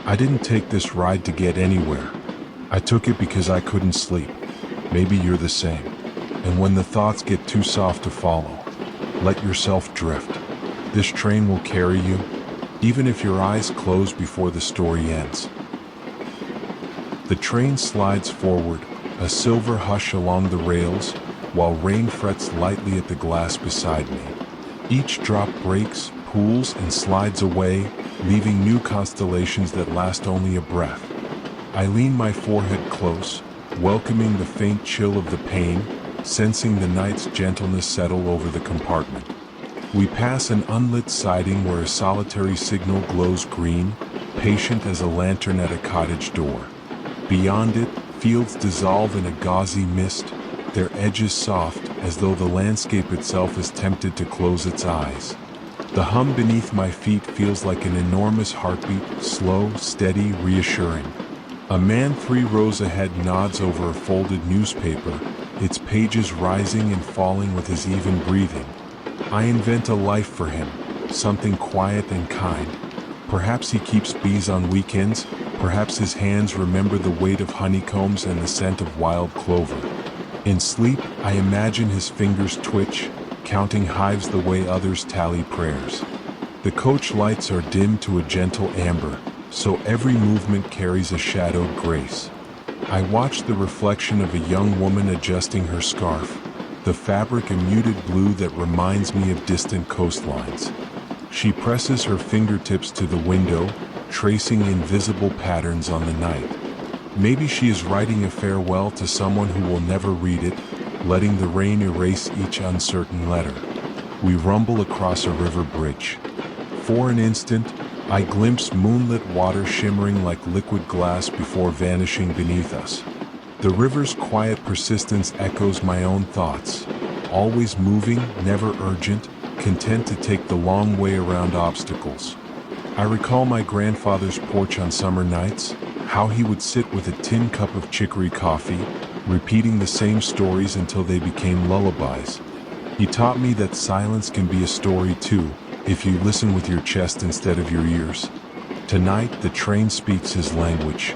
I didn't take this ride to get anywhere. I took it because I couldn't sleep. Maybe you're the same. And when the thoughts get too soft to follow, let yourself drift. This train will carry you, even if your eyes close before the story ends. The train slides forward, a silver hush along the rails, while rain frets lightly at the glass beside me. Each drop breaks, pools, and slides away, leaving new constellations that last only a breath. I lean my forehead close, welcoming the faint chill of the pain, sensing the night's gentleness settle over the compartment. We pass an unlit siding where a solitary signal glows green, patient as a lantern at a cottage door. Beyond it, fields dissolve in a gauzy mist, their edges soft as though the landscape itself is tempted to close its eyes. The hum beneath my feet feels like an enormous heartbeat, slow, steady, reassuring. A man 3 rows ahead nods over a folded newspaper, its pages rising and falling with his even breathing. I invent a life for him, something quiet and kind. Perhaps he keeps bees on weekends, perhaps his hands remember the weight of honeycombs and the scent of wild clover. In sleep, I imagine his fingers twitch, counting hives the way others tally prayers. The coach lights are dimmed to a gentle amber, so every movement carries a shadowed grace. I watch the reflection of a young woman adjusting her scarf, the fabric a muted blue that reminds me of distant coastlines. She presses her fingertips to the window, tracing invisible patterns on the night. Maybe she is writing a farewell to someone who will never read it, letting the rain erase each uncertain letter. We rumble across a river bridge. For an instant, I glimpse moonlit water shimmering like liquid glass before vanishing beneath us. The river's quiet persistence echoes my own thoughts, always moving, never urgent, content to take the long way around obstacles. I recall my grandfather's porch on summer nights, how he would sit with a tin cup of chicory coffee, repeating the same stories until they became lullabies. He taught me that silence can be a story too, if you listen with your chest instead of your ears. Tonight, the train speaks his language.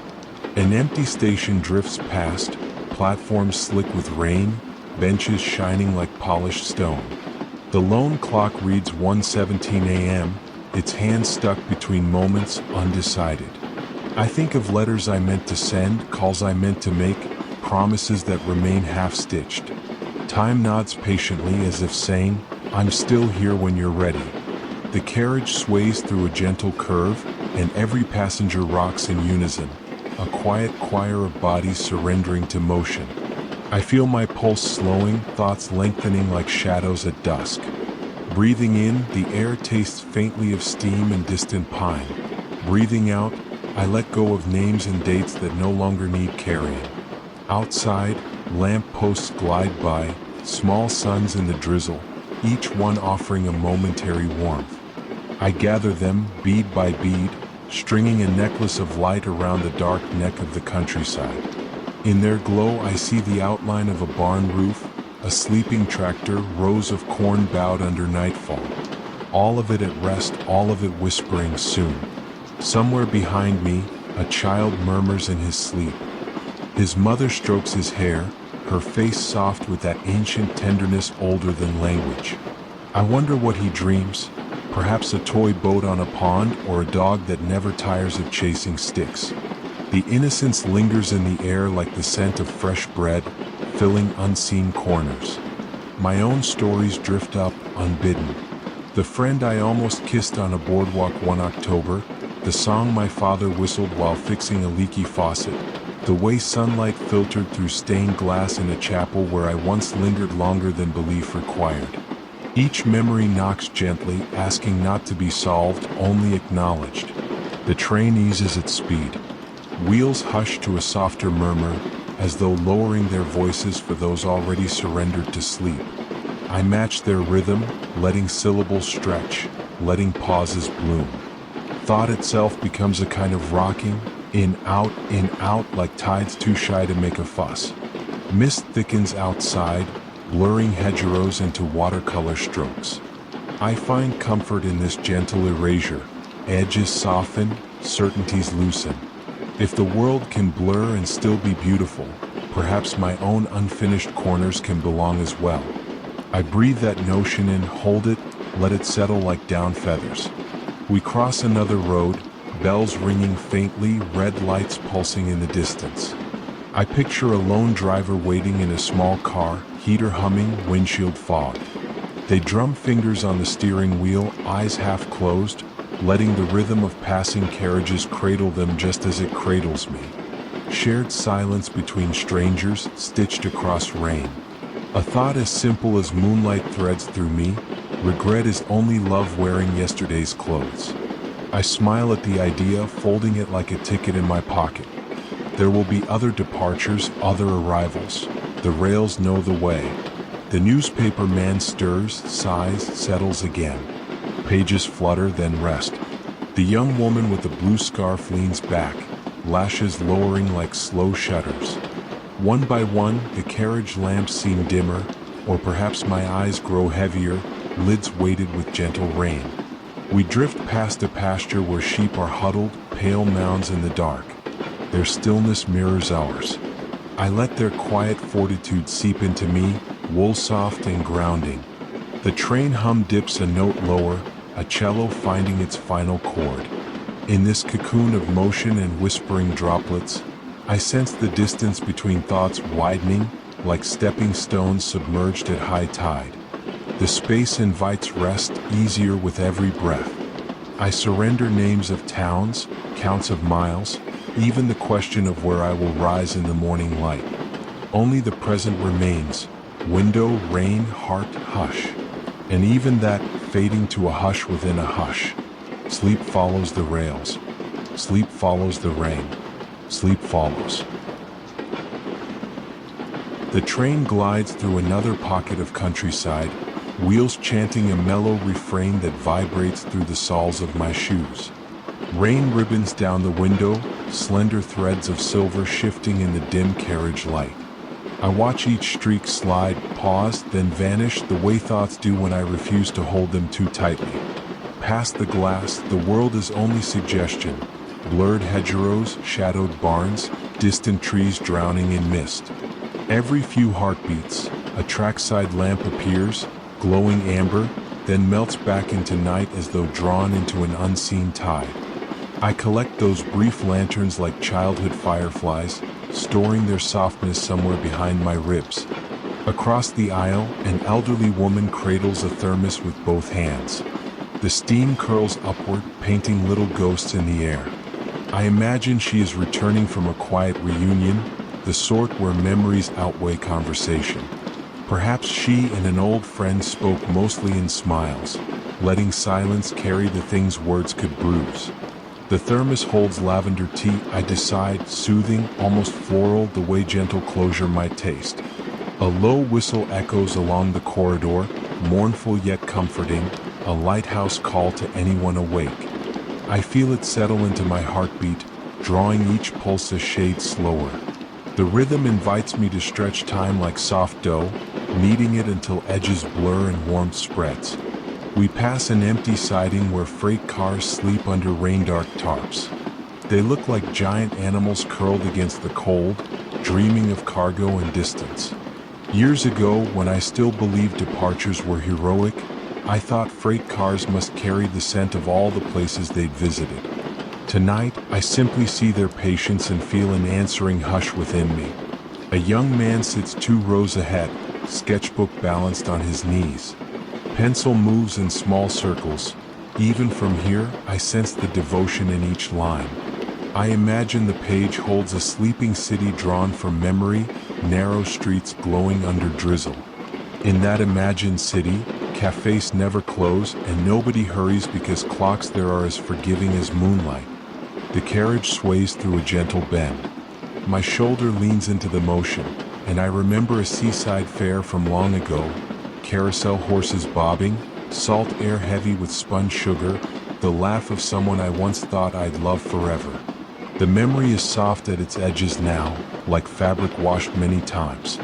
An empty station drifts past, platforms slick with rain, benches shining like polished stone. The lone clock reads 1:17 a.m., its hand stuck between moments, undecided. I think of letters I meant to send, calls I meant to make, promises that remain half-stitched. Time nods patiently as if saying, I'm still here when you're ready. The carriage sways through a gentle curve, and every passenger rocks in unison, a quiet choir of bodies surrendering to motion. I feel my pulse slowing, thoughts lengthening like shadows at dusk. Breathing in, the air tastes faintly of steam and distant pine. Breathing out, I let go of names and dates that no longer need carrying. Outside, lamp posts glide by, small suns in the drizzle, each one offering a momentary warmth. I gather them, bead by bead, stringing a necklace of light around the dark neck of the countryside. In their glow I see the outline of a barn roof, a sleeping tractor, rows of corn bowed under nightfall. All of it at rest, all of it whispering soon. Somewhere behind me, a child murmurs in his sleep. His mother strokes his hair, her face soft with that ancient tenderness older than language. I wonder what he dreams, perhaps a toy boat on a pond or a dog that never tires of chasing sticks. The innocence lingers in the air like the scent of fresh bread, filling unseen corners. My own stories drift up, unbidden. The friend I almost kissed on a boardwalk one October, the song my father whistled while fixing a leaky faucet, the way sunlight filtered through stained glass in a chapel where I once lingered longer than belief required. Each memory knocks gently, asking not to be solved, only acknowledged. The train eases its speed. Wheels hush to a softer murmur, as though lowering their voices for those already surrendered to sleep. I match their rhythm, letting syllables stretch, letting pauses bloom. Thought itself becomes a kind of rocking, in, out, like tides too shy to make a fuss. Mist thickens outside, blurring hedgerows into watercolor strokes. I find comfort in this gentle erasure. Edges soften, certainties loosen. If the world can blur and still be beautiful, perhaps my own unfinished corners can belong as well. I breathe that notion in, hold it, let it settle like down feathers. We cross another road, bells ringing faintly, red lights pulsing in the distance. I picture a lone driver waiting in a small car, heater humming, windshield fogged. They drum fingers on the steering wheel, eyes half closed, letting the rhythm of passing carriages cradle them just as it cradles me. Shared silence between strangers, stitched across rain. A thought as simple as moonlight threads through me, regret is only love wearing yesterday's clothes. I smile at the idea, folding it like a ticket in my pocket. There will be other departures, other arrivals. The rails know the way. The newspaper man stirs, sighs, settles again. Pages flutter, then rest. The young woman with the blue scarf leans back, lashes lowering like slow shutters. One by one, the carriage lamps seem dimmer, or perhaps my eyes grow heavier, lids weighted with gentle rain. We drift past a pasture where sheep are huddled, pale mounds in the dark. Their stillness mirrors ours. I let their quiet fortitude seep into me, wool soft and grounding. The train hum dips a note lower, a cello finding its final chord. In this cocoon of motion and whispering droplets, I sense the distance between thoughts widening, like stepping stones submerged at high tide. The space invites rest, easier with every breath. I surrender names of towns, counts of miles, even the question of where I will rise in the morning light. Only the present remains, window, rain, heart, hush. And even that, fading to a hush within a hush. Sleep follows the rails. Sleep follows the rain. Sleep follows. The train glides through another pocket of countryside, wheels chanting a mellow refrain that vibrates through the soles of my shoes. Rain ribbons down the window, slender threads of silver shifting in the dim carriage light. I watch each streak slide, pause, then vanish the way thoughts do when I refuse to hold them too tightly. Past the glass, the world is only suggestion. Blurred hedgerows, shadowed barns, distant trees drowning in mist. Every few heartbeats, a trackside lamp appears, glowing amber, then melts back into night as though drawn into an unseen tide. I collect those brief lanterns like childhood fireflies, storing their softness somewhere behind my ribs. Across the aisle, an elderly woman cradles a thermos with both hands. The steam curls upward, painting little ghosts in the air. I imagine she is returning from a quiet reunion, the sort where memories outweigh conversation. Perhaps she and an old friend spoke mostly in smiles, letting silence carry the things words could bruise. The thermos holds lavender tea, I decide, soothing, almost floral, the way gentle closure might taste. A low whistle echoes along the corridor, mournful yet comforting, a lighthouse call to anyone awake. I feel it settle into my heartbeat, drawing each pulse a shade slower. The rhythm invites me to stretch time like soft dough, kneading it until edges blur and warmth spreads. We pass an empty siding where freight cars sleep under rain-dark tarps. They look like giant animals curled against the cold, dreaming of cargo and distance. Years ago, when I still believed departures were heroic, I thought freight cars must carry the scent of all the places they'd visited. Tonight, I simply see their patience and feel an answering hush within me. A young man sits 2 rows ahead, sketchbook balanced on his knees. Pencil moves in small circles. Even from here, I sense the devotion in each line. I imagine the page holds a sleeping city drawn from memory, narrow streets glowing under drizzle. In that imagined city, cafes never close and nobody hurries because clocks there are as forgiving as moonlight. The carriage sways through a gentle bend. My shoulder leans into the motion, and I remember a seaside fair from long ago. Carousel horses bobbing, salt air heavy with spun sugar, the laugh of someone I once thought I'd love forever. The memory is soft at its edges now, like fabric washed many times.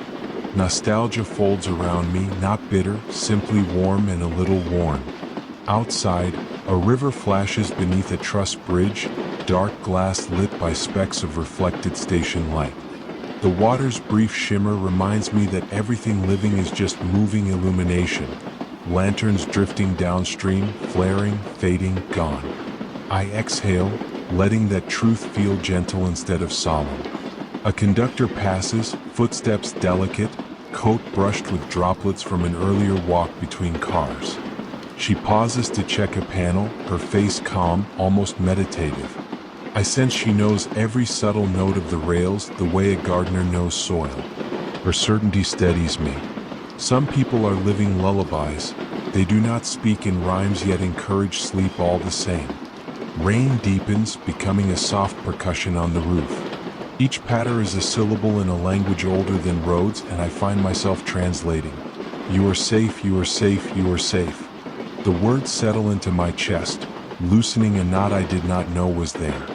Nostalgia folds around me, not bitter, simply warm and a little worn. Outside, A river flashes beneath a truss bridge, dark glass lit by specks of reflected station light. The water's brief shimmer reminds me that everything living is just moving illumination. Lanterns drifting downstream, flaring, fading, gone. I exhale, letting that truth feel gentle instead of solemn. A conductor passes, footsteps delicate, coat brushed with droplets from an earlier walk between cars. She pauses to check a panel, her face calm, almost meditative. I sense she knows every subtle note of the rails the way a gardener knows soil. Her certainty steadies me. Some people are living lullabies. They do not speak in rhymes yet encourage sleep all the same. Rain deepens, becoming a soft percussion on the roof. Each patter is a syllable in a language older than roads, and I find myself translating. You are safe, you are safe, you are safe. The words settle into my chest, loosening a knot I did not know was there.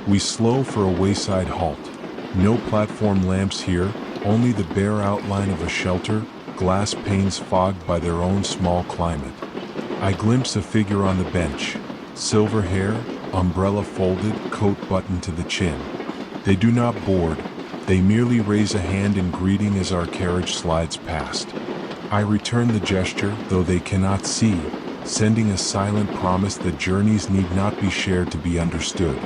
We slow for a wayside halt. No platform lamps here, only the bare outline of a shelter, glass panes fogged by their own small climate. I glimpse a figure on the bench. Silver hair, umbrella folded, coat buttoned to the chin. They do not board, they merely raise a hand in greeting as our carriage slides past. I return the gesture, though they cannot see, sending a silent promise that journeys need not be shared to be understood.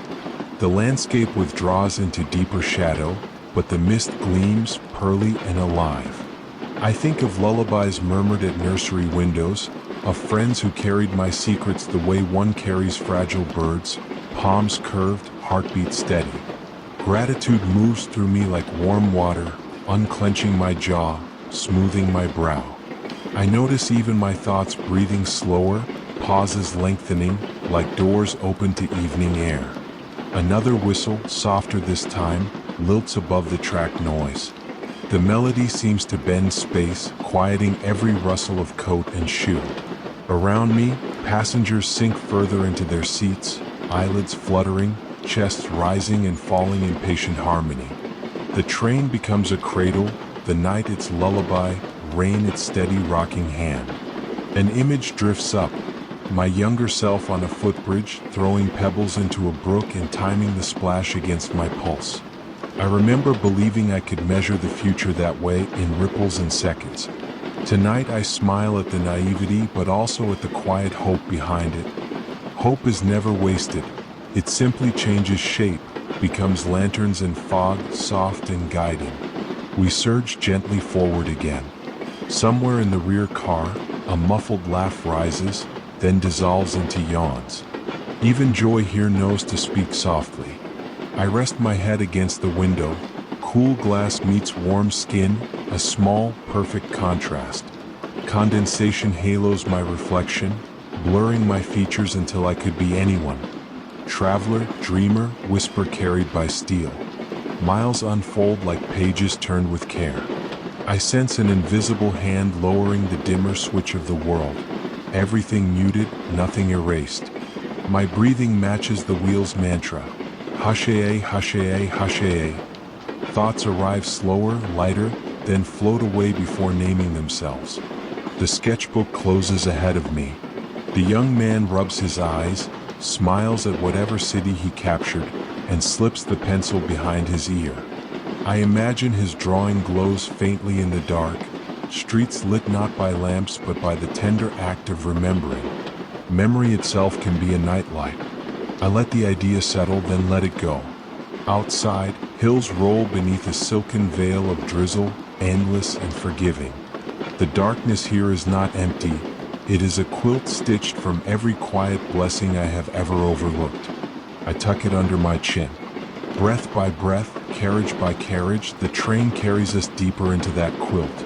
The landscape withdraws into deeper shadow, but the mist gleams, pearly and alive. I think of lullabies murmured at nursery windows, of friends who carried my secrets the way one carries fragile birds, palms curved, heartbeat steady. Gratitude moves through me like warm water, unclenching my jaw, smoothing my brow. I notice even my thoughts breathing slower, pauses lengthening, like doors open to evening air. Another whistle, softer this time, lilts above the track noise. The melody seems to bend space, quieting every rustle of coat and shoe. Around me, passengers sink further into their seats, eyelids fluttering, chests rising and falling in patient harmony. The train becomes a cradle, the night its lullaby, rain its steady rocking hand. An image drifts up, my younger self on a footbridge, throwing pebbles into a brook and timing the splash against my pulse. I remember believing I could measure the future that way in ripples and seconds. Tonight I smile at the naivety but also at the quiet hope behind it. Hope is never wasted. It simply changes shape, becomes lanterns and fog, soft and guiding. We surge gently forward again. Somewhere in the rear car, a muffled laugh rises, then dissolves into yawns. Even joy here knows to speak softly. I rest my head against the window. Cool glass meets warm skin, a small, perfect contrast. Condensation halos my reflection, blurring my features until I could be anyone. Traveler, dreamer, whisper carried by steel. Miles unfold like pages turned with care. I sense an invisible hand lowering the dimmer switch of the world. Everything muted, nothing erased. My breathing matches the wheel's mantra. Hashe, hashe, hashe. Thoughts arrive slower, lighter, then float away before naming themselves. The sketchbook closes ahead of me. The young man rubs his eyes, smiles at whatever city he captured, and slips the pencil behind his ear. I imagine his drawing glows faintly in the dark, streets lit not by lamps but by the tender act of remembering. Memory itself can be a nightlight. I let the idea settle, then let it go. Outside, hills roll beneath a silken veil of drizzle, endless and forgiving. The darkness here is not empty. It is a quilt stitched from every quiet blessing I have ever overlooked. I tuck it under my chin. Breath by breath, carriage by carriage, the train carries us deeper into that quilt.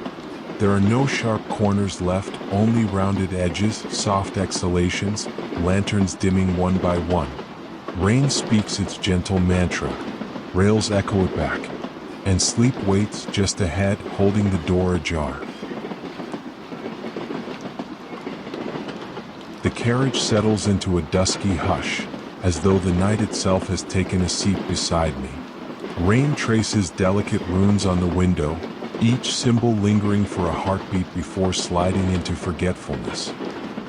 There are no sharp corners left, only rounded edges, soft exhalations, lanterns dimming one by one. Rain speaks its gentle mantra. Rails echo it back. And sleep waits just ahead, holding the door ajar. The carriage settles into a dusky hush, as though the night itself has taken a seat beside me. Rain traces delicate runes on the window, each symbol lingering for a heartbeat before sliding into forgetfulness.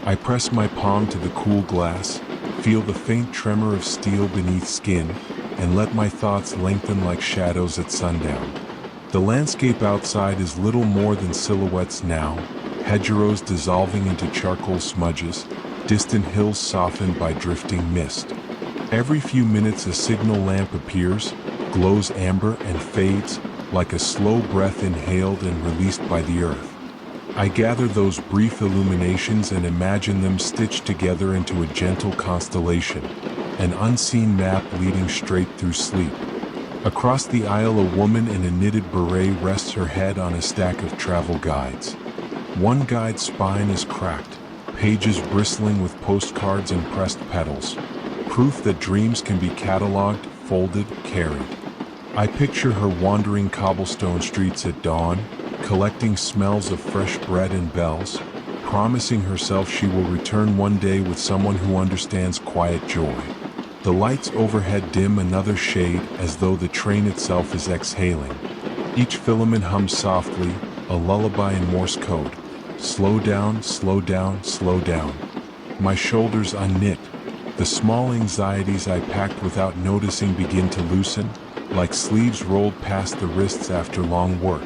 I press my palm to the cool glass, feel the faint tremor of steel beneath skin, and let my thoughts lengthen like shadows at sundown. The landscape outside is little more than silhouettes now, hedgerows dissolving into charcoal smudges, distant hills softened by drifting mist. Every few minutes a signal lamp appears, glows amber and fades, like a slow breath inhaled and released by the earth. I gather those brief illuminations and imagine them stitched together into a gentle constellation, an unseen map leading straight through sleep. Across the aisle, a woman in a knitted beret rests her head on a stack of travel guides. One guide's spine is cracked, pages bristling with postcards and pressed petals, proof that dreams can be cataloged, folded, carried. I picture her wandering cobblestone streets at dawn, collecting smells of fresh bread and bells, promising herself she will return one day with someone who understands quiet joy. The lights overhead dim another shade as though the train itself is exhaling. Each filament hums softly, a lullaby in Morse code. Slow down, slow down, slow down. My shoulders unknit. The small anxieties I packed without noticing begin to loosen, like sleeves rolled past the wrists after long work.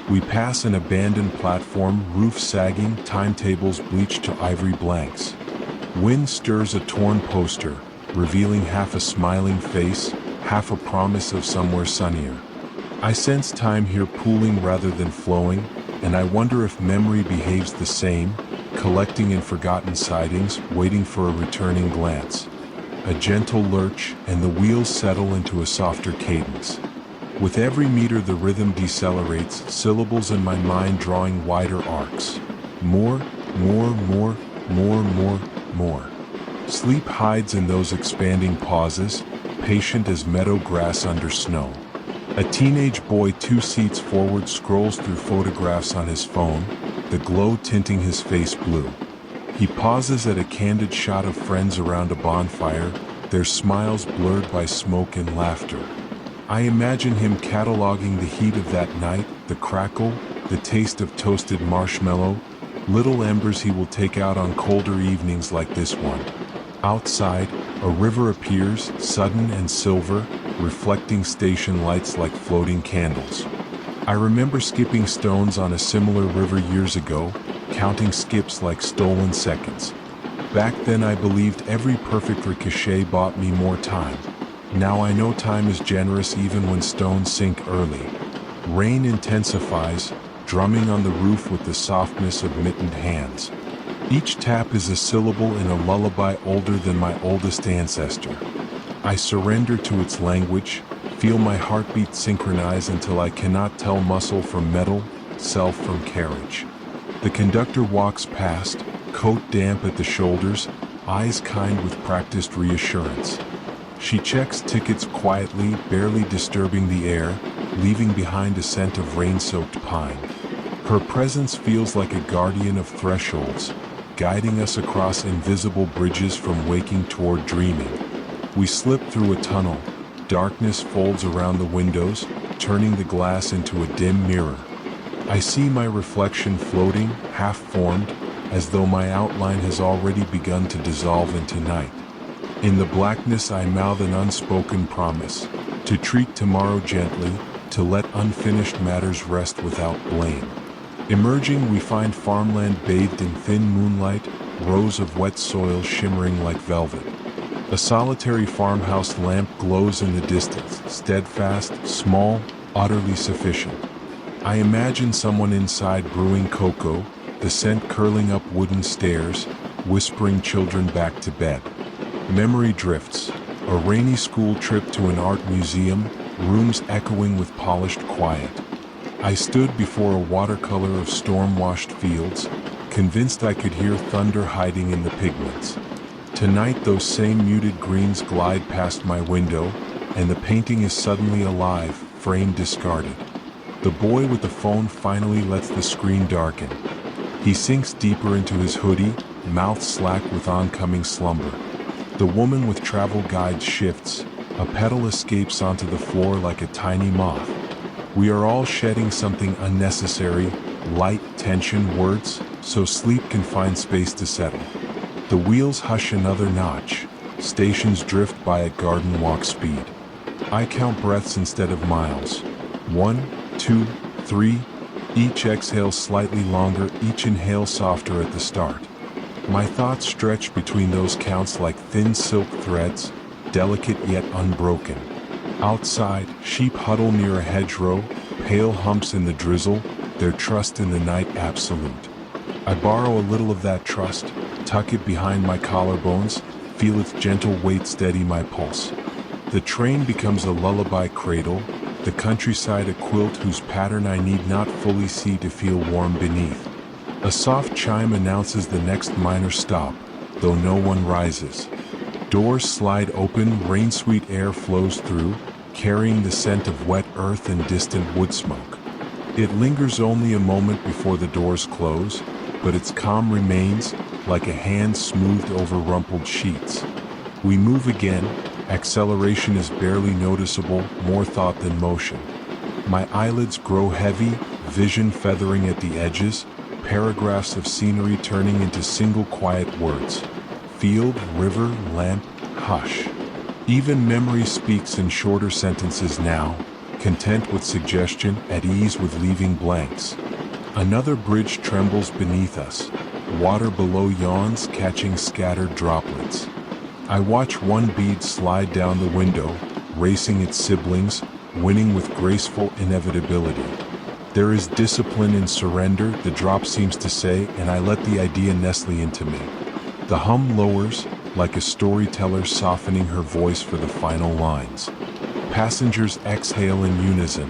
We pass an abandoned platform, roof sagging, timetables bleached to ivory blanks. Wind stirs a torn poster, revealing half a smiling face, half a promise of somewhere sunnier. I sense time here pooling rather than flowing, and I wonder if memory behaves the same, collecting in forgotten sidings, waiting for a returning glance. A gentle lurch, and the wheels settle into a softer cadence. With every meter the rhythm decelerates, syllables in my mind drawing wider arcs. More, more, more, more, more, more. Sleep hides in those expanding pauses, patient as meadow grass under snow. A teenage boy 2 seats forward scrolls through photographs on his phone, the glow tinting his face blue. He pauses at a candid shot of friends around a bonfire, their smiles blurred by smoke and laughter. I imagine him cataloging the heat of that night, the crackle, the taste of toasted marshmallow, little embers he will take out on colder evenings like this one. Outside, a river appears, sudden and silver, reflecting station lights like floating candles. I remember skipping stones on a similar river years ago, counting skips like stolen seconds. Back then I believed every perfect ricochet bought me more time. Now I know time is generous even when stones sink early. Rain intensifies, drumming on the roof with the softness of mittened hands. Each tap is a syllable in a lullaby older than my oldest ancestor. I surrender to its language, feel my heartbeat synchronize until I cannot tell muscle from metal, self from carriage. The conductor walks past, coat damp at the shoulders, eyes kind with practiced reassurance. She checks tickets quietly, barely disturbing the air, leaving behind a scent of rain-soaked pine. Her presence feels like a guardian of thresholds, guiding us across invisible bridges from waking toward dreaming. We slip through a tunnel. Darkness folds around the windows, turning the glass into a dim mirror. I see my reflection floating, half-formed, as though my outline has already begun to dissolve into night. In the blackness I mouth an unspoken promise, to treat tomorrow gently, to let unfinished matters rest without blame. Emerging, we find farmland bathed in thin moonlight, rows of wet soil shimmering like velvet. A solitary farmhouse lamp glows in the distance, steadfast, small, utterly sufficient. I imagine someone inside brewing cocoa, the scent curling up wooden stairs, whispering children back to bed. Memory drifts, a rainy school trip to an art museum, rooms echoing with polished quiet. I stood before a watercolor of storm-washed fields, convinced I could hear thunder hiding in the pigments. Tonight those same muted greens glide past my window, and the painting is suddenly alive, frame discarded. The boy with the phone finally lets the screen darken. He sinks deeper into his hoodie, mouth slack with oncoming slumber. The woman with travel guides shifts, a petal escapes onto the floor like a tiny moth. We are all shedding something unnecessary, light, tension, words, so sleep can find space to settle. The wheels hush another notch. Stations drift by at garden walk speed. I count breaths instead of miles. 1, 2, 3. Each exhale slightly longer, each inhale softer at the start. My thoughts stretch between those counts like thin silk threads, delicate yet unbroken. Outside, sheep huddle near a hedgerow, pale humps in the drizzle, their trust in the night absolute. I borrow a little of that trust, tuck it behind my collarbones, feel its gentle weight steady my pulse. The train becomes a lullaby cradle, the countryside a quilt whose pattern I need not fully see to feel warm beneath. A soft chime announces the next minor stop, though no one rises. Doors slide open, rain-sweet air flows through, carrying the scent of wet earth and distant wood smoke. It lingers only a moment before the doors close, but its calm remains, like a hand smoothed over rumpled sheets. We move again. Acceleration is barely noticeable, more thought than motion. My eyelids grow heavy, vision feathering at the edges, paragraphs of scenery turning into single quiet words. Field, river, lamp, hush. Even memory speaks in shorter sentences now, content with suggestion, at ease with leaving blanks. Another bridge trembles beneath us. Water below yawns, catching scattered droplets. I watch one bead slide down the window, racing its siblings, winning with graceful inevitability. There is discipline in surrender, the drop seems to say, and I let the idea nestle into me. The hum lowers, like a storyteller softening her voice for the final lines. Passengers exhale in unison.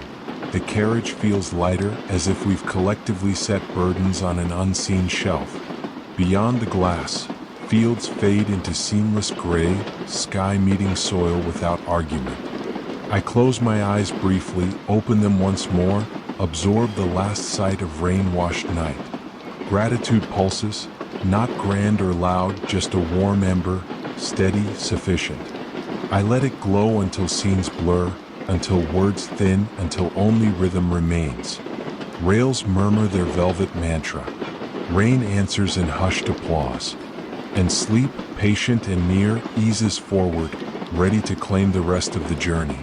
The carriage feels lighter, as if we've collectively set burdens on an unseen shelf. Beyond the glass, fields fade into seamless gray, sky meeting soil without argument. I close my eyes briefly, open them once more, absorb the last sight of rain-washed night. Gratitude pulses, not grand or loud, just a warm ember, steady, sufficient. I let it glow until scenes blur, until words thin, until only rhythm remains. Rails murmur their velvet mantra. Rain answers in hushed applause. And sleep, patient and near, eases forward, ready to claim the rest of the journey.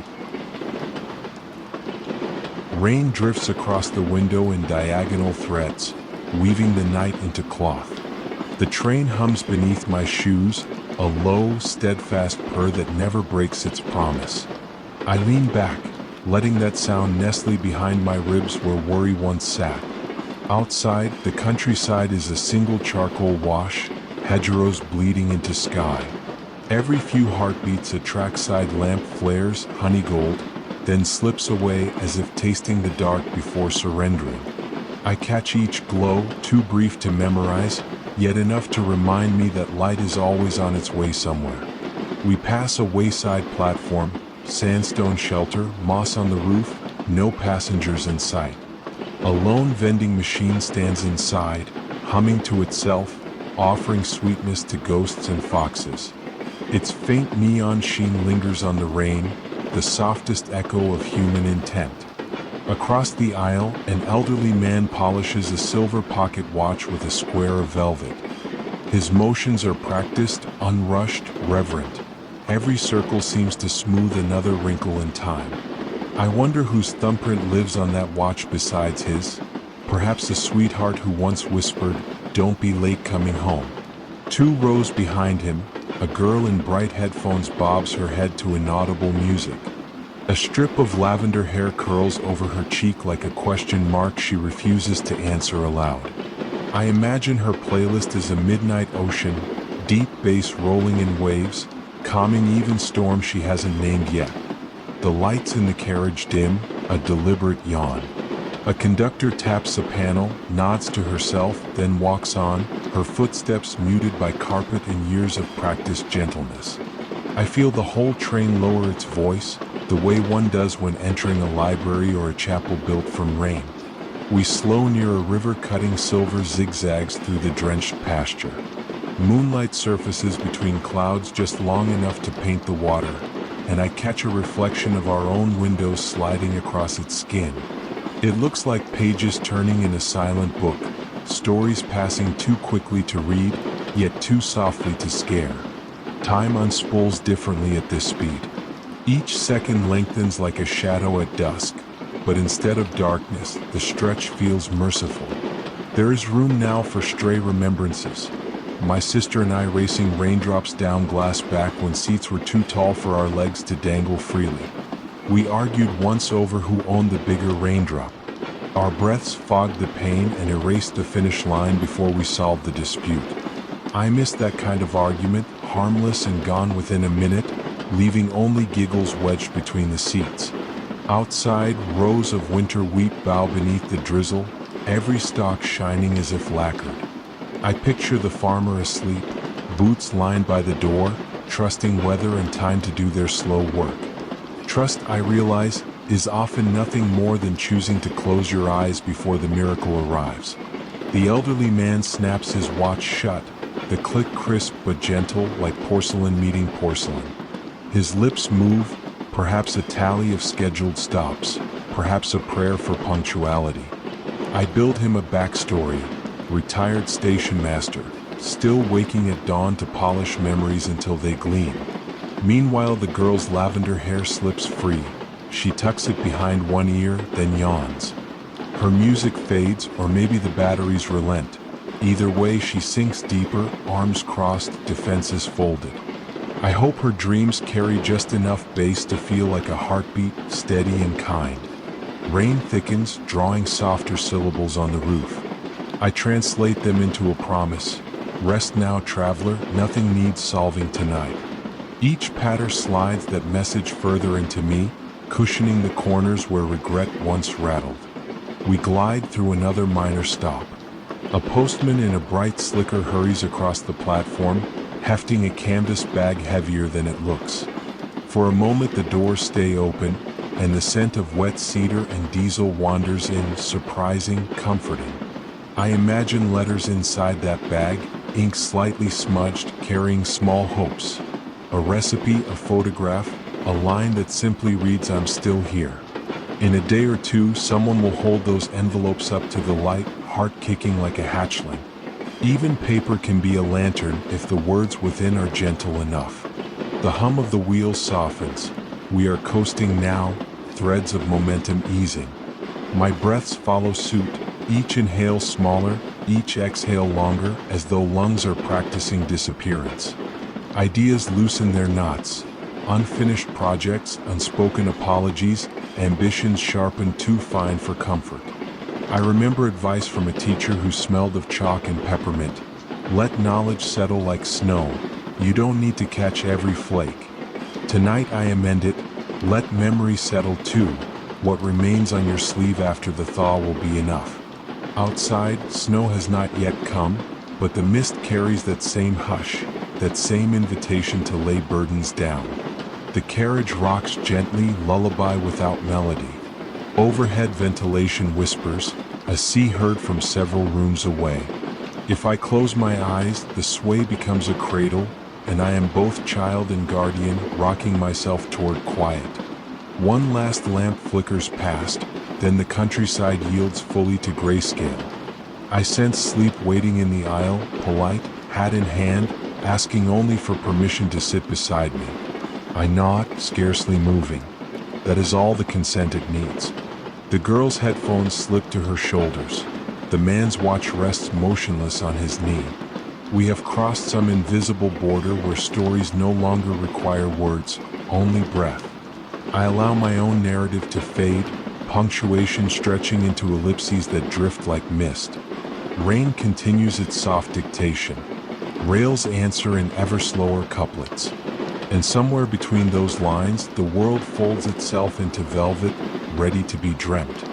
Rain drifts across the window in diagonal threads, weaving the night into cloth. The train hums beneath my shoes, a low, steadfast purr that never breaks its promise. I lean back, letting that sound nestle behind my ribs where worry once sat. Outside, the countryside is a single charcoal wash, hedgerows bleeding into sky. Every few heartbeats a trackside lamp flares, honey gold, then slips away as if tasting the dark before surrendering. I catch each glow, too brief to memorize, yet enough to remind me that light is always on its way somewhere. We pass a wayside platform, sandstone shelter, moss on the roof, no passengers in sight. A lone vending machine stands inside, humming to itself, offering sweetness to ghosts and foxes. Its faint neon sheen lingers on the rain, the softest echo of human intent. Across the aisle, an elderly man polishes a silver pocket watch with a square of velvet. His motions are practiced, unrushed, reverent. Every circle seems to smooth another wrinkle in time. I wonder whose thumbprint lives on that watch besides his. Perhaps a sweetheart who once whispered, "Don't be late coming home." 2 rows behind him, a girl in bright headphones bobs her head to inaudible music. A strip of lavender hair curls over her cheek like a question mark she refuses to answer aloud. I imagine her playlist is a midnight ocean, deep bass rolling in waves, calming even storms she hasn't named yet. The lights in the carriage dim, a deliberate yawn. A conductor taps a panel, nods to herself, then walks on, her footsteps muted by carpet and years of practiced gentleness. I feel the whole train lower its voice, the way one does when entering a library or a chapel built from rain. We slow near a river cutting silver zigzags through the drenched pasture. Moonlight surfaces between clouds just long enough to paint the water, and I catch a reflection of our own windows sliding across its skin. It looks like pages turning in a silent book, stories passing too quickly to read, yet too softly to scare. Time unspools differently at this speed. Each second lengthens like a shadow at dusk, but instead of darkness, the stretch feels merciful. There is room now for stray remembrances. My sister and I racing raindrops down glass back when seats were too tall for our legs to dangle freely. We argued once over who owned the bigger raindrop. Our breaths fogged the pain and erased the finish line before we solved the dispute. I missed that kind of argument, harmless and gone within a minute, leaving only giggles wedged between the seats. Outside, rows of winter wheat bow beneath the drizzle, every stalk shining as if lacquered. I picture the farmer asleep, boots lined by the door, trusting weather and time to do their slow work. Trust, I realize, is often nothing more than choosing to close your eyes before the miracle arrives. The elderly man snaps his watch shut, the click crisp but gentle like porcelain meeting porcelain. His lips move, perhaps a tally of scheduled stops, perhaps a prayer for punctuality. I build him a backstory, retired station master, still waking at dawn to polish memories until they gleam. Meanwhile, the girl's lavender hair slips free. She tucks it behind one ear, then yawns. Her music fades, or maybe the batteries relent. Either way, she sinks deeper, arms crossed, defenses folded. I hope her dreams carry just enough bass to feel like a heartbeat, steady and kind. Rain thickens, drawing softer syllables on the roof. I translate them into a promise. Rest now, traveler, nothing needs solving tonight. Each patter slides that message further into me, cushioning the corners where regret once rattled. We glide through another minor stop. A postman in a bright slicker hurries across the platform, hefting a canvas bag heavier than it looks. For a moment the doors stay open, and the scent of wet cedar and diesel wanders in, surprising, comforting. I imagine letters inside that bag, ink slightly smudged, carrying small hopes. A recipe, a photograph, a line that simply reads, "I'm still here." In a day or two, someone will hold those envelopes up to the light, heart kicking like a hatchling. Even paper can be a lantern if the words within are gentle enough. The hum of the wheels softens. We are coasting now, threads of momentum easing. My breaths follow suit, each inhale smaller, each exhale longer, as though lungs are practicing disappearance. Ideas loosen their knots. Unfinished projects, unspoken apologies, ambitions sharpened too fine for comfort. I remember advice from a teacher who smelled of chalk and peppermint. Let knowledge settle like snow. You don't need to catch every flake. Tonight I amend it. Let memory settle too. What remains on your sleeve after the thaw will be enough. Outside, snow has not yet come, but the mist carries that same hush, that same invitation to lay burdens down. The carriage rocks gently, lullaby without melody. Overhead ventilation whispers, a sea heard from several rooms away. If I close my eyes, the sway becomes a cradle, and I am both child and guardian, rocking myself toward quiet. One last lamp flickers past, then the countryside yields fully to grayscale. I sense sleep waiting in the aisle, polite, hat in hand, asking only for permission to sit beside me. I nod, scarcely moving. That is all the consent it needs. The girl's headphones slip to her shoulders. The man's watch rests motionless on his knee. We have crossed some invisible border where stories no longer require words, only breath. I allow my own narrative to fade, punctuation stretching into ellipses that drift like mist. Rain continues its soft dictation. Rails answer in ever slower couplets. And somewhere between those lines, the world folds itself into velvet, ready to be dreamt.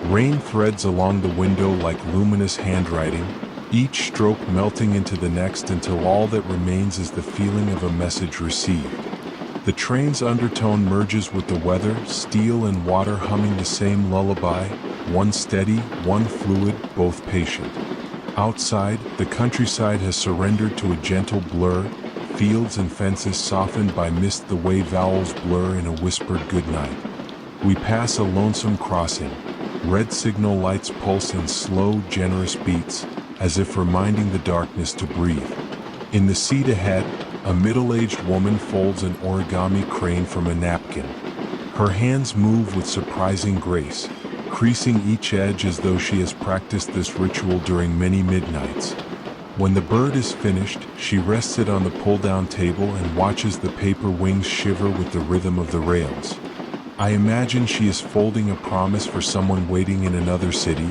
Rain threads along the window like luminous handwriting, each stroke melting into the next until all that remains is the feeling of a message received. The train's undertone merges with the weather, steel and water humming the same lullaby, one steady, one fluid, both patient. Outside, the countryside has surrendered to a gentle blur, fields and fences softened by mist the way vowels blur in a whispered goodnight. We pass a lonesome crossing. Red signal lights pulse in slow, generous beats, as if reminding the darkness to breathe. In the seat ahead, a middle-aged woman folds an origami crane from a napkin. Her hands move with surprising grace, creasing each edge as though she has practiced this ritual during many midnights. When the bird is finished, she rests it on the pull-down table and watches the paper wings shiver with the rhythm of the rails. I imagine she is folding a promise for someone waiting in another city,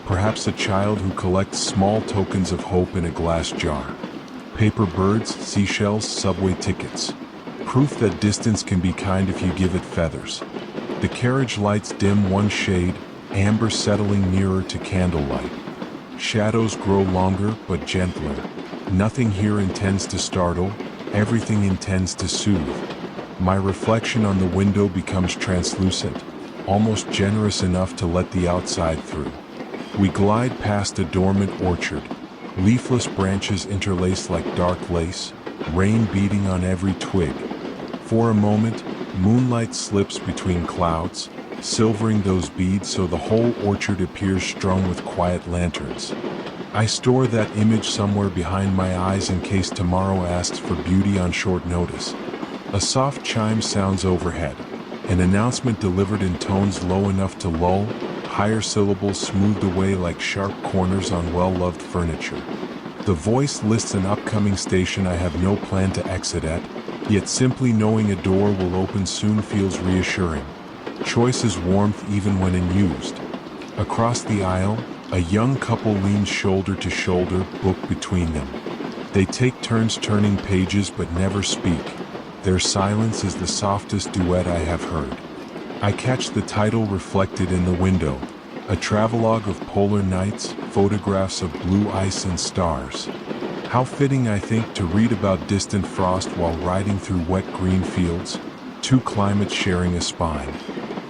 perhaps a child who collects small tokens of hope in a glass jar. Paper birds, seashells, subway tickets. Proof that distance can be kind if you give it feathers. The carriage lights dim one shade, amber settling nearer to candlelight. Shadows grow longer but gentler. Nothing here intends to startle, everything intends to soothe. My reflection on the window becomes translucent, almost generous enough to let the outside through. We glide past a dormant orchard, leafless branches interlaced like dark lace, rain beating on every twig. For a moment, moonlight slips between clouds, silvering those beads so the whole orchard appears strung with quiet lanterns. I store that image somewhere behind my eyes in case tomorrow asks for beauty on short notice. A soft chime sounds overhead, an announcement delivered in tones low enough to lull, higher syllables smoothed away like sharp corners on well-loved furniture. The voice lists an upcoming station I have no plan to exit at, yet simply knowing a door will open soon feels reassuring. Choice is warmth even when unused. Across the aisle, a young couple leans shoulder to shoulder, book between them. They take turns turning pages but never speak. Their silence is the softest duet I have heard. I catch the title reflected in the window, a travelogue of polar nights, photographs of blue ice and stars. How fitting, I think, to read about distant frost while riding through wet green fields, two climates sharing a spine.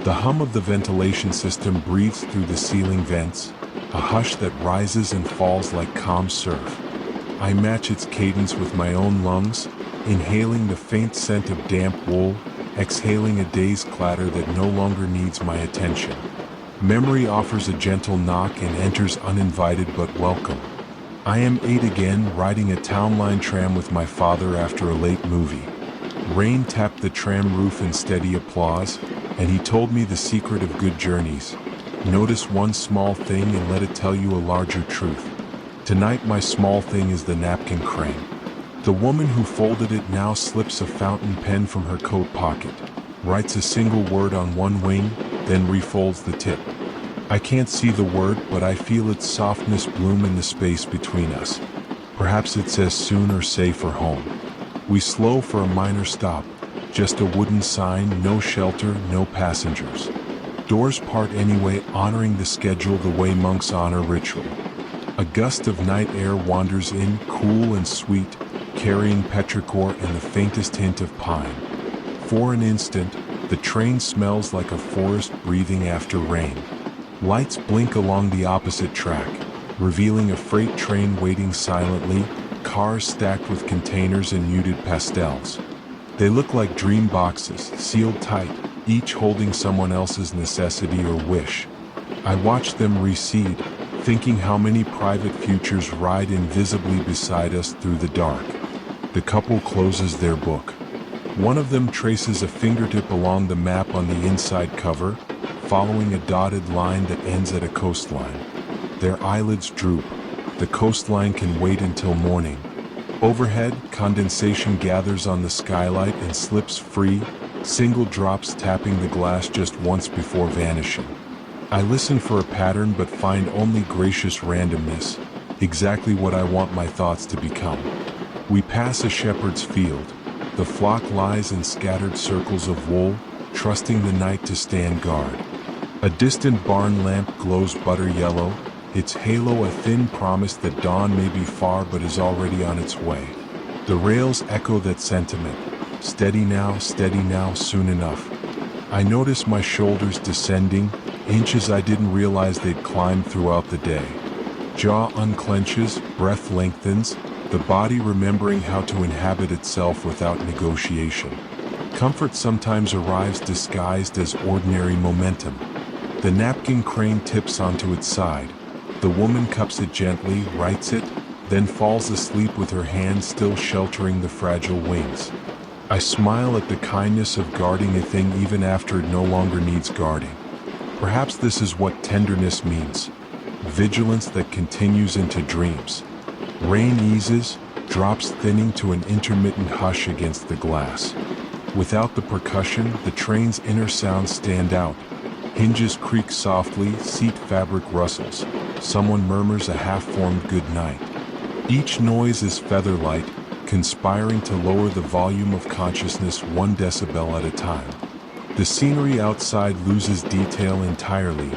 The hum of the ventilation system breathes through the ceiling vents, a hush that rises and falls like calm surf. I match its cadence with my own lungs, inhaling the faint scent of damp wool, exhaling a day's clatter that no longer needs my attention. Memory offers a gentle knock and enters uninvited but welcome. I am 8 again, riding a town line tram with my father after a late movie. Rain tapped the tram roof in steady applause, and he told me the secret of good journeys. Notice one small thing and let it tell you a larger truth. Tonight my small thing is the napkin crane. The woman who folded it now slips a fountain pen from her coat pocket, writes a single word on one wing, then refolds the tip. I can't see the word, but I feel its softness bloom in the space between us. Perhaps it says soon or safe or home. We slow for a minor stop, just a wooden sign, no shelter, no passengers. Doors part anyway, honoring the schedule the way monks honor ritual. A gust of night air wanders in, cool and sweet, carrying petrichor and the faintest hint of pine. For an instant, the train smells like a forest breathing after rain. Lights blink along the opposite track, revealing a freight train waiting silently, cars stacked with containers and muted pastels. They look like dream boxes, sealed tight, each holding someone else's necessity or wish. I watch them recede, thinking how many private futures ride invisibly beside us through the dark. The couple closes their book. One of them traces a fingertip along the map on the inside cover, following a dotted line that ends at a coastline. Their eyelids droop. The coastline can wait until morning. Overhead, condensation gathers on the skylight and slips free, single drops tapping the glass just once before vanishing. I listen for a pattern but find only gracious randomness, exactly what I want my thoughts to become. We pass a shepherd's field. The flock lies in scattered circles of wool, trusting the night to stand guard. A distant barn lamp glows butter yellow, its halo a thin promise that dawn may be far but is already on its way. The rails echo that sentiment, steady now, soon enough. I notice my shoulders descending, inches I didn't realize they'd climbed throughout the day. Jaw unclenches, breath lengthens, the body remembering how to inhabit itself without negotiation. Comfort sometimes arrives disguised as ordinary momentum. The napkin crane tips onto its side. The woman cups it gently, rights it, then falls asleep with her hand still sheltering the fragile wings. I smile at the kindness of guarding a thing even after it no longer needs guarding. Perhaps this is what tenderness means. Vigilance that continues into dreams. Rain eases, drops thinning to an intermittent hush against the glass. Without the percussion, the train's inner sounds stand out. Hinges creak softly, seat fabric rustles. Someone murmurs a half-formed good night. Each noise is feather-light, conspiring to lower the volume of consciousness 1 decibel at a time. The scenery outside loses detail entirely.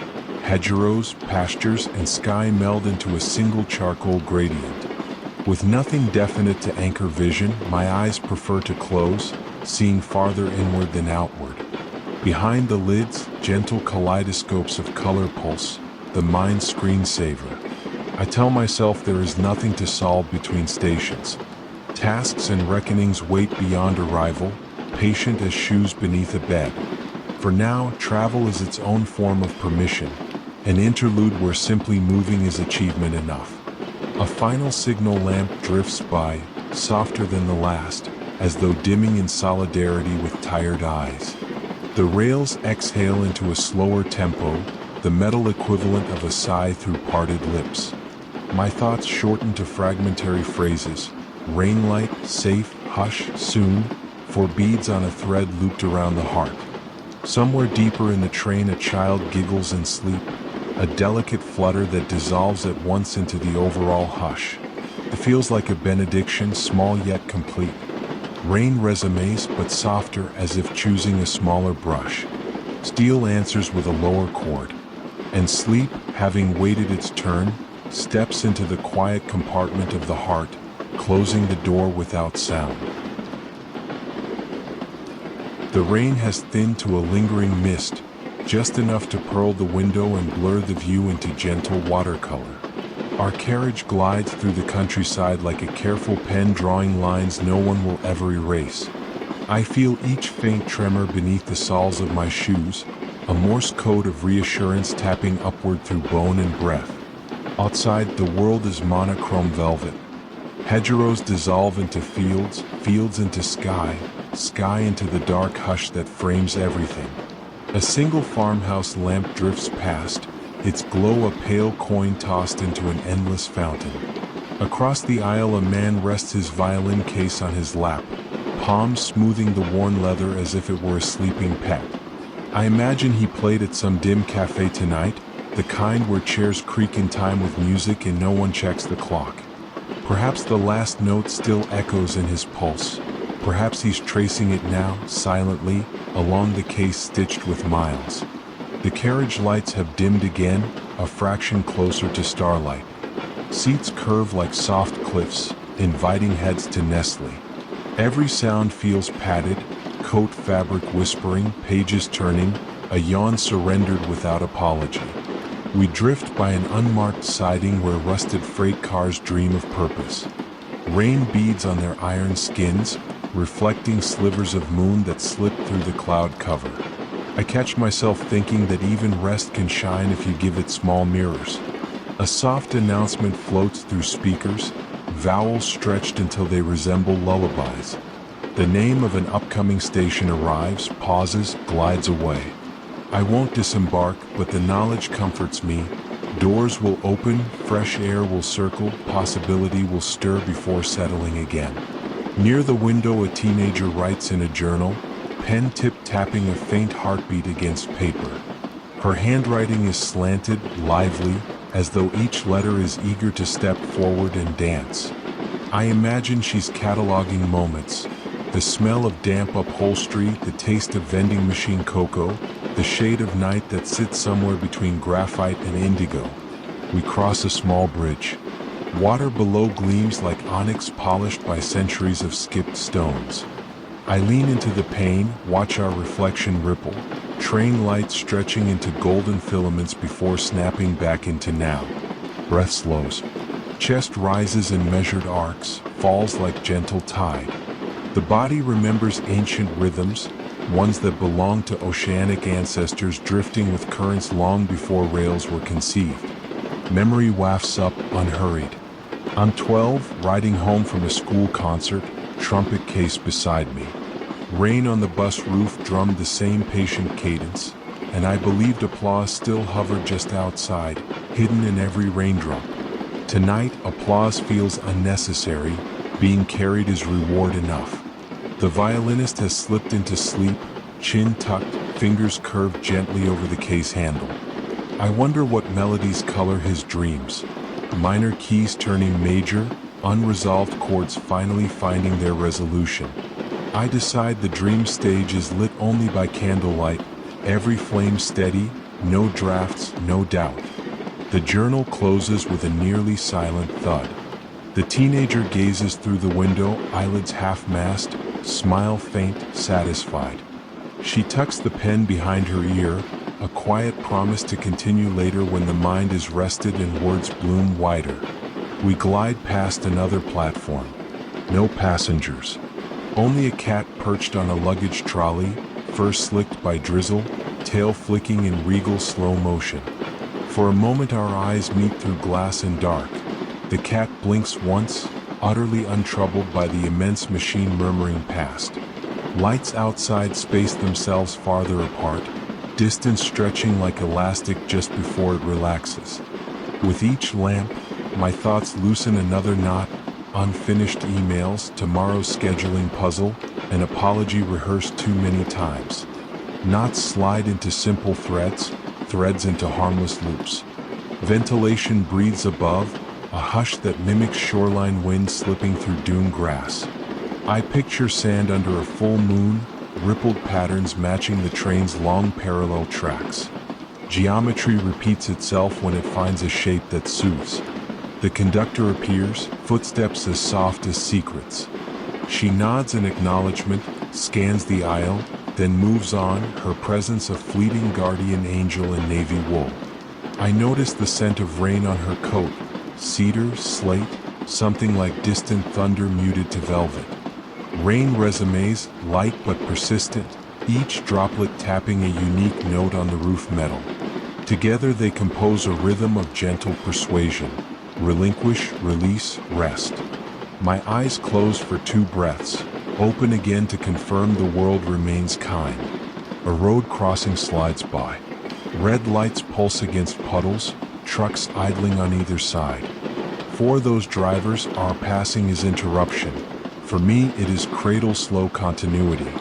Hedgerows, pastures, and sky meld into a single charcoal gradient. With nothing definite to anchor vision, my eyes prefer to close, seeing farther inward than outward. Behind the lids, gentle kaleidoscopes of color pulse, the mind's screensaver. I tell myself there is nothing to solve between stations. Tasks and reckonings wait beyond arrival, patient as shoes beneath a bed. For now, travel is its own form of permission, an interlude where simply moving is achievement enough. A final signal lamp drifts by, softer than the last, as though dimming in solidarity with tired eyes. The rails exhale into a slower tempo, the metal equivalent of a sigh through parted lips. My thoughts shorten to fragmentary phrases. Rain light, safe, hush, soon, for beads on a thread looped around the heart. Somewhere deeper in the train a child giggles in sleep, a delicate flutter that dissolves at once into the overall hush. It feels like a benediction, small yet complete. Rain resumes, but softer, as if choosing a smaller brush. Steel answers with a lower chord. And sleep, having waited its turn, steps into the quiet compartment of the heart, closing the door without sound. The rain has thinned to a lingering mist, just enough to pearl the window and blur the view into gentle watercolor. Our carriage glides through the countryside like a careful pen drawing lines no one will ever erase. I feel each faint tremor beneath the soles of my shoes, a Morse code of reassurance tapping upward through bone and breath. Outside, the world is monochrome velvet. Hedgerows dissolve into fields, fields into sky, sky into the dark hush that frames everything. A single farmhouse lamp drifts past, its glow a pale coin tossed into an endless fountain. Across the aisle a man rests his violin case on his lap, palms smoothing the worn leather as if it were a sleeping pet. I imagine he played at some dim cafe tonight, the kind where chairs creak in time with music and no one checks the clock. Perhaps the last note still echoes in his pulse. Perhaps he's tracing it now, silently, along the case stitched with miles. The carriage lights have dimmed again, a fraction closer to starlight. Seats curve like soft cliffs, inviting heads to nestle. Every sound feels padded, coat fabric whispering, pages turning, a yawn surrendered without apology. We drift by an unmarked siding where rusted freight cars dream of purpose. Rain beads on their iron skins, reflecting slivers of moon that slip through the cloud cover. I catch myself thinking that even rest can shine if you give it small mirrors. A soft announcement floats through speakers, vowels stretched until they resemble lullabies. The name of an upcoming station arrives, pauses, glides away. I won't disembark, but the knowledge comforts me. Doors will open, fresh air will circle, possibility will stir before settling again. Near the window a teenager writes in a journal, pen tip tapping a faint heartbeat against paper. Her handwriting is slanted, lively, as though each letter is eager to step forward and dance. I imagine she's cataloging moments. The smell of damp upholstery, the taste of vending machine cocoa, the shade of night that sits somewhere between graphite and indigo. We cross a small bridge. Water below gleams like onyx polished by centuries of skipped stones. I lean into the pane, watch our reflection ripple, train lights stretching into golden filaments before snapping back into now. Breath slows. Chest rises in measured arcs, falls like gentle tide. The body remembers ancient rhythms, ones that belonged to oceanic ancestors drifting with currents long before rails were conceived. Memory wafts up, unhurried. I'm 12, riding home from a school concert, trumpet case beside me. Rain on the bus roof drummed the same patient cadence, and I believed applause still hovered just outside, hidden in every raindrop. Tonight, applause feels unnecessary, being carried is reward enough. The violinist has slipped into sleep, chin tucked, fingers curved gently over the case handle. I wonder what melodies color his dreams. Minor keys turning major, unresolved chords finally finding their resolution. I decide the dream stage is lit only by candlelight, every flame steady, no drafts, no doubt. The journal closes with a nearly silent thud. The teenager gazes through the window, eyelids half-masked, smile faint, satisfied. She tucks the pen behind her ear, a quiet promise to continue later when the mind is rested and words bloom wider. We glide past another platform. No passengers. Only a cat perched on a luggage trolley, fur slicked by drizzle, tail flicking in regal slow motion. For a moment our eyes meet through glass and dark. The cat blinks once, utterly untroubled by the immense machine murmuring past. Lights outside space themselves farther apart, distance stretching like elastic just before it relaxes. With each lamp, my thoughts loosen another knot, unfinished emails, tomorrow's scheduling puzzle, an apology rehearsed too many times. Knots slide into simple threads, threads into harmless loops. Ventilation breathes above, a hush that mimics shoreline wind slipping through dune grass. I picture sand under a full moon, rippled patterns matching the train's long parallel tracks. Geometry repeats itself when it finds a shape that soothes. The conductor appears, footsteps as soft as secrets. She nods in acknowledgement, scans the aisle, then moves on, her presence a fleeting guardian angel in navy wool. I notice the scent of rain on her coat, cedar, slate, something like distant thunder muted to velvet. Rain resumes, light but persistent, each droplet tapping a unique note on the roof metal. Together they compose a rhythm of gentle persuasion. Relinquish, release, rest. My eyes close for 2 breaths, open again to confirm the world remains kind. A road crossing slides by. Red lights pulse against puddles, trucks idling on either side. For those drivers, our passing is interruption. For me, it is cradle slow continuity.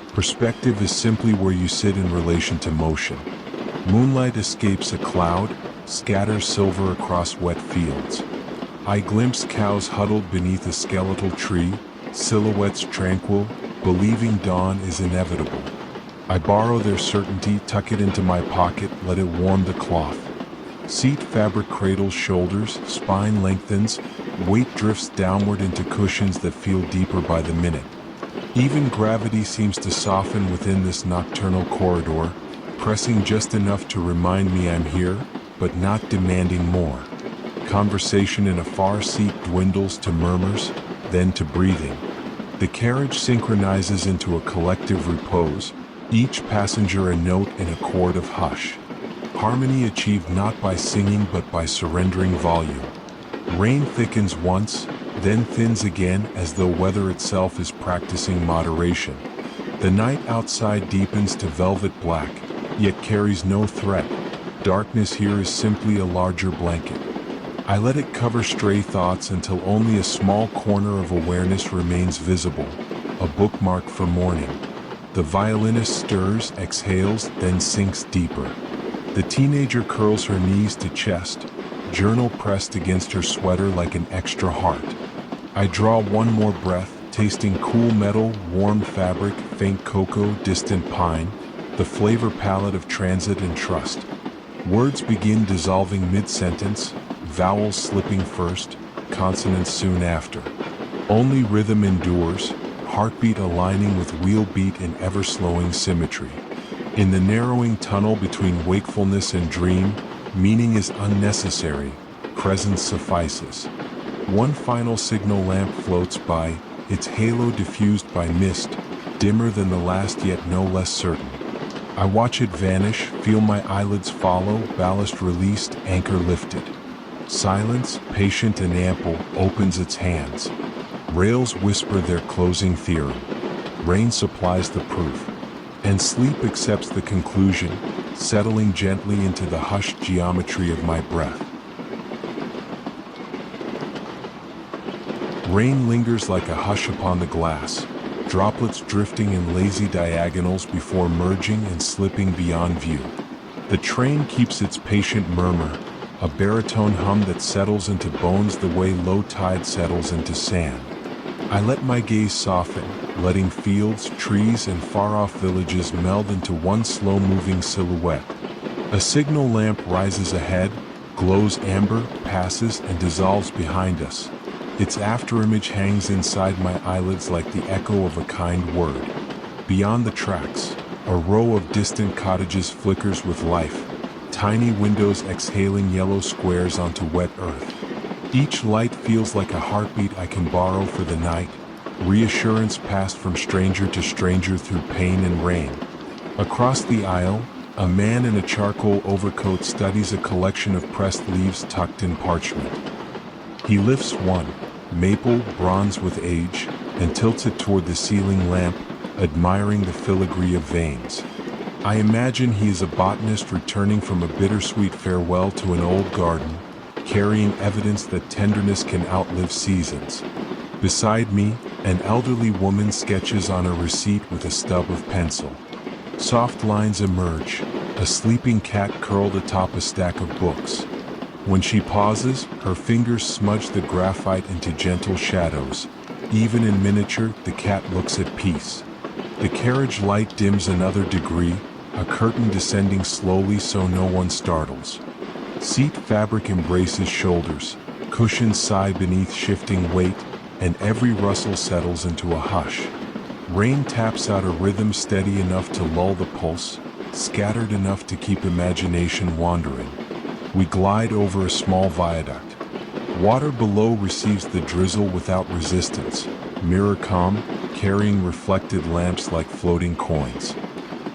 Perspective is simply where you sit in relation to motion. Moonlight escapes a cloud, scatters silver across wet fields. I glimpse cows huddled beneath a skeletal tree, silhouettes tranquil, believing dawn is inevitable. I borrow their certainty, tuck it into my pocket, let it warm the cloth. Seat fabric cradles shoulders, spine lengthens, weight drifts downward into cushions that feel deeper by the minute. Even gravity seems to soften within this nocturnal corridor, pressing just enough to remind me I'm here, but not demanding more. Conversation in a far seat dwindles to murmurs, then to breathing. The carriage synchronizes into a collective repose, each passenger a note in a chord of hush. Harmony achieved not by singing but by surrendering volume. Rain thickens once, then thins again as though weather itself is practicing moderation. The night outside deepens to velvet black, yet carries no threat. Darkness here is simply a larger blanket. I let it cover stray thoughts until only a small corner of awareness remains visible, a bookmark for morning. The violinist stirs, exhales, then sinks deeper. The teenager curls her knees to chest, journal pressed against her sweater like an extra heart. I draw one more breath, tasting cool metal, warm fabric, faint cocoa, distant pine, the flavor palette of transit and trust. Words begin dissolving mid-sentence, vowels slipping first, consonants soon after. Only rhythm endures, heartbeat aligning with wheel beat in ever-slowing symmetry. In the narrowing tunnel between wakefulness and dream, meaning is unnecessary, presence suffices. One final signal lamp floats by, its halo diffused by mist, dimmer than the last yet no less certain. I watch it vanish, feel my eyelids follow, ballast released, anchor lifted. Silence, patient and ample, opens its hands. Rails whisper their closing theorem. Rain supplies the proof. And sleep accepts the conclusion, settling gently into the hushed geometry of my breath. Rain lingers like a hush upon the glass, droplets drifting in lazy diagonals before merging and slipping beyond view. The train keeps its patient murmur, a baritone hum that settles into bones the way low tide settles into sand. I let my gaze soften, letting fields, trees, and far-off villages meld into one slow-moving silhouette. A signal lamp rises ahead, glows amber, passes, and dissolves behind us. Its afterimage hangs inside my eyelids like the echo of a kind word. Beyond the tracks, a row of distant cottages flickers with life, tiny windows exhaling yellow squares onto wet earth. Each light feels like a heartbeat I can borrow for the night, reassurance passed from stranger to stranger through pain and rain. Across the aisle, a man in a charcoal overcoat studies a collection of pressed leaves tucked in parchment. He lifts one, maple bronze with age, and tilts it toward the ceiling lamp, admiring the filigree of veins. I imagine he is a botanist returning from a bittersweet farewell to an old garden, carrying evidence that tenderness can outlive seasons. Beside me, an elderly woman sketches on a receipt with a stub of pencil. Soft lines emerge, a sleeping cat curled atop a stack of books. When she pauses, her fingers smudge the graphite into gentle shadows. Even in miniature, the cat looks at peace. The carriage light dims another degree, a curtain descending slowly so no one startles. Seat fabric embraces shoulders, cushions sigh beneath shifting weight, and every rustle settles into a hush. Rain taps out a rhythm steady enough to lull the pulse, scattered enough to keep imagination wandering. We glide over a small viaduct. Water below receives the drizzle without resistance, mirror calm, carrying reflected lamps like floating coins.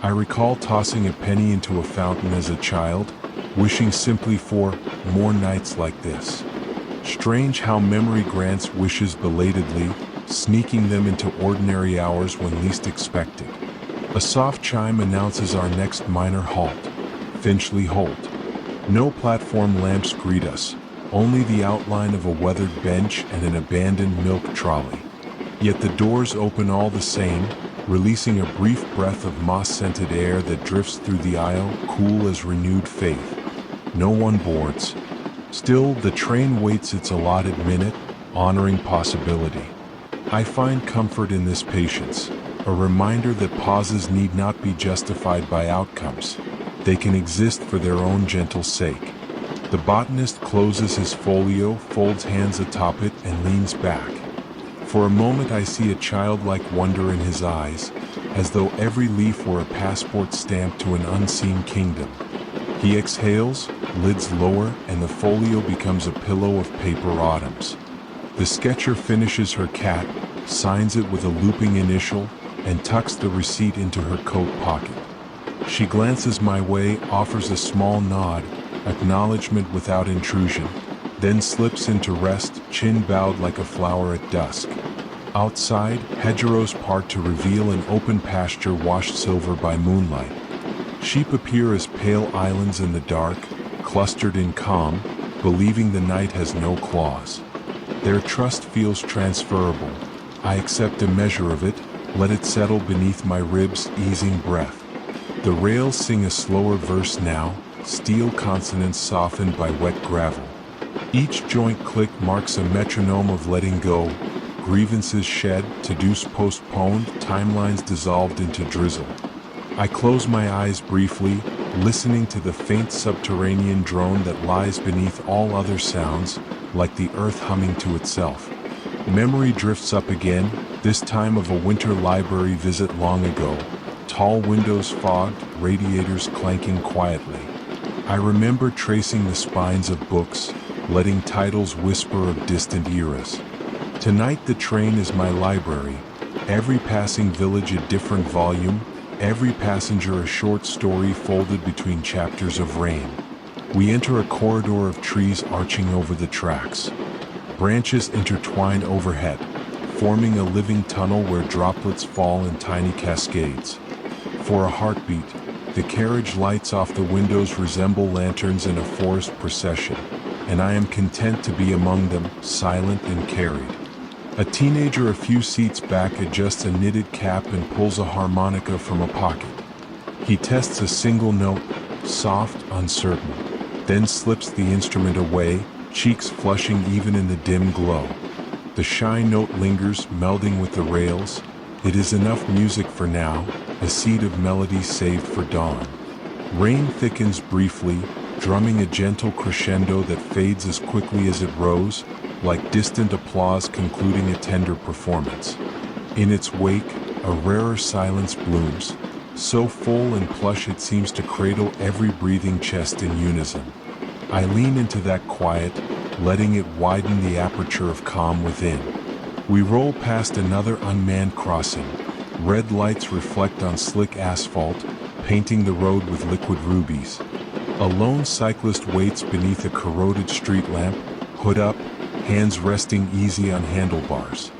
I recall tossing a penny into a fountain as a child, wishing simply for more nights like this. Strange how memory grants wishes belatedly, sneaking them into ordinary hours when least expected. A soft chime announces our next minor halt, Finchley Holt. No platform lamps greet us, only the outline of a weathered bench and an abandoned milk trolley. Yet the doors open all the same, releasing a brief breath of moss-scented air that drifts through the aisle, cool as renewed faith. No one boards. Still, the train waits its allotted minute, honoring possibility. I find comfort in this patience, a reminder that pauses need not be justified by outcomes. They can exist for their own gentle sake. The botanist closes his folio, folds hands atop it, and leans back. For a moment I see a childlike wonder in his eyes, as though every leaf were a passport stamped to an unseen kingdom. He exhales, lids lower, and the folio becomes a pillow of paper autumns. The sketcher finishes her cat, signs it with a looping initial, and tucks the receipt into her coat pocket. She glances my way, offers a small nod, acknowledgement without intrusion, then slips into rest, chin bowed like a flower at dusk. Outside, hedgerows part to reveal an open pasture washed silver by moonlight. Sheep appear as pale islands in the dark, clustered in calm, believing the night has no claws. Their trust feels transferable. I accept a measure of it, let it settle beneath my ribs, easing breath. The rails sing a slower verse now, steel consonants softened by wet gravel. Each joint click marks a metronome of letting go, grievances shed, to-dos postponed, timelines dissolved into drizzle. I close my eyes briefly, listening to the faint subterranean drone that lies beneath all other sounds, like the earth humming to itself. Memory drifts up again, this time of a winter library visit long ago. Tall windows fogged, radiators clanking quietly. I remember tracing the spines of books, letting titles whisper of distant eras. Tonight the train is my library, Every passing village a different volume, every passenger a short story folded between chapters of rain. We enter a corridor of trees arching over the tracks. Branches intertwine overhead, forming a living tunnel where droplets fall in tiny cascades. For a heartbeat, the carriage lights off the windows resemble lanterns in a forest procession, and I am content to be among them, silent and carried. A teenager a few seats back adjusts a knitted cap and pulls a harmonica from a pocket. He tests a single note, soft, uncertain, then slips the instrument away, cheeks flushing even in the dim glow. The shy note lingers, melding with the rails. It is enough music for now, a seed of melody saved for dawn. Rain thickens briefly, drumming a gentle crescendo that fades as quickly as it rose, like distant applause concluding a tender performance. In its wake, a rarer silence blooms, so full and plush it seems to cradle every breathing chest in unison. I lean into that quiet, letting it widen the aperture of calm within. We roll past another unmanned crossing. Red lights reflect on slick asphalt, painting the road with liquid rubies. A lone cyclist waits beneath a corroded street lamp, hood up, hands resting easy on handlebars.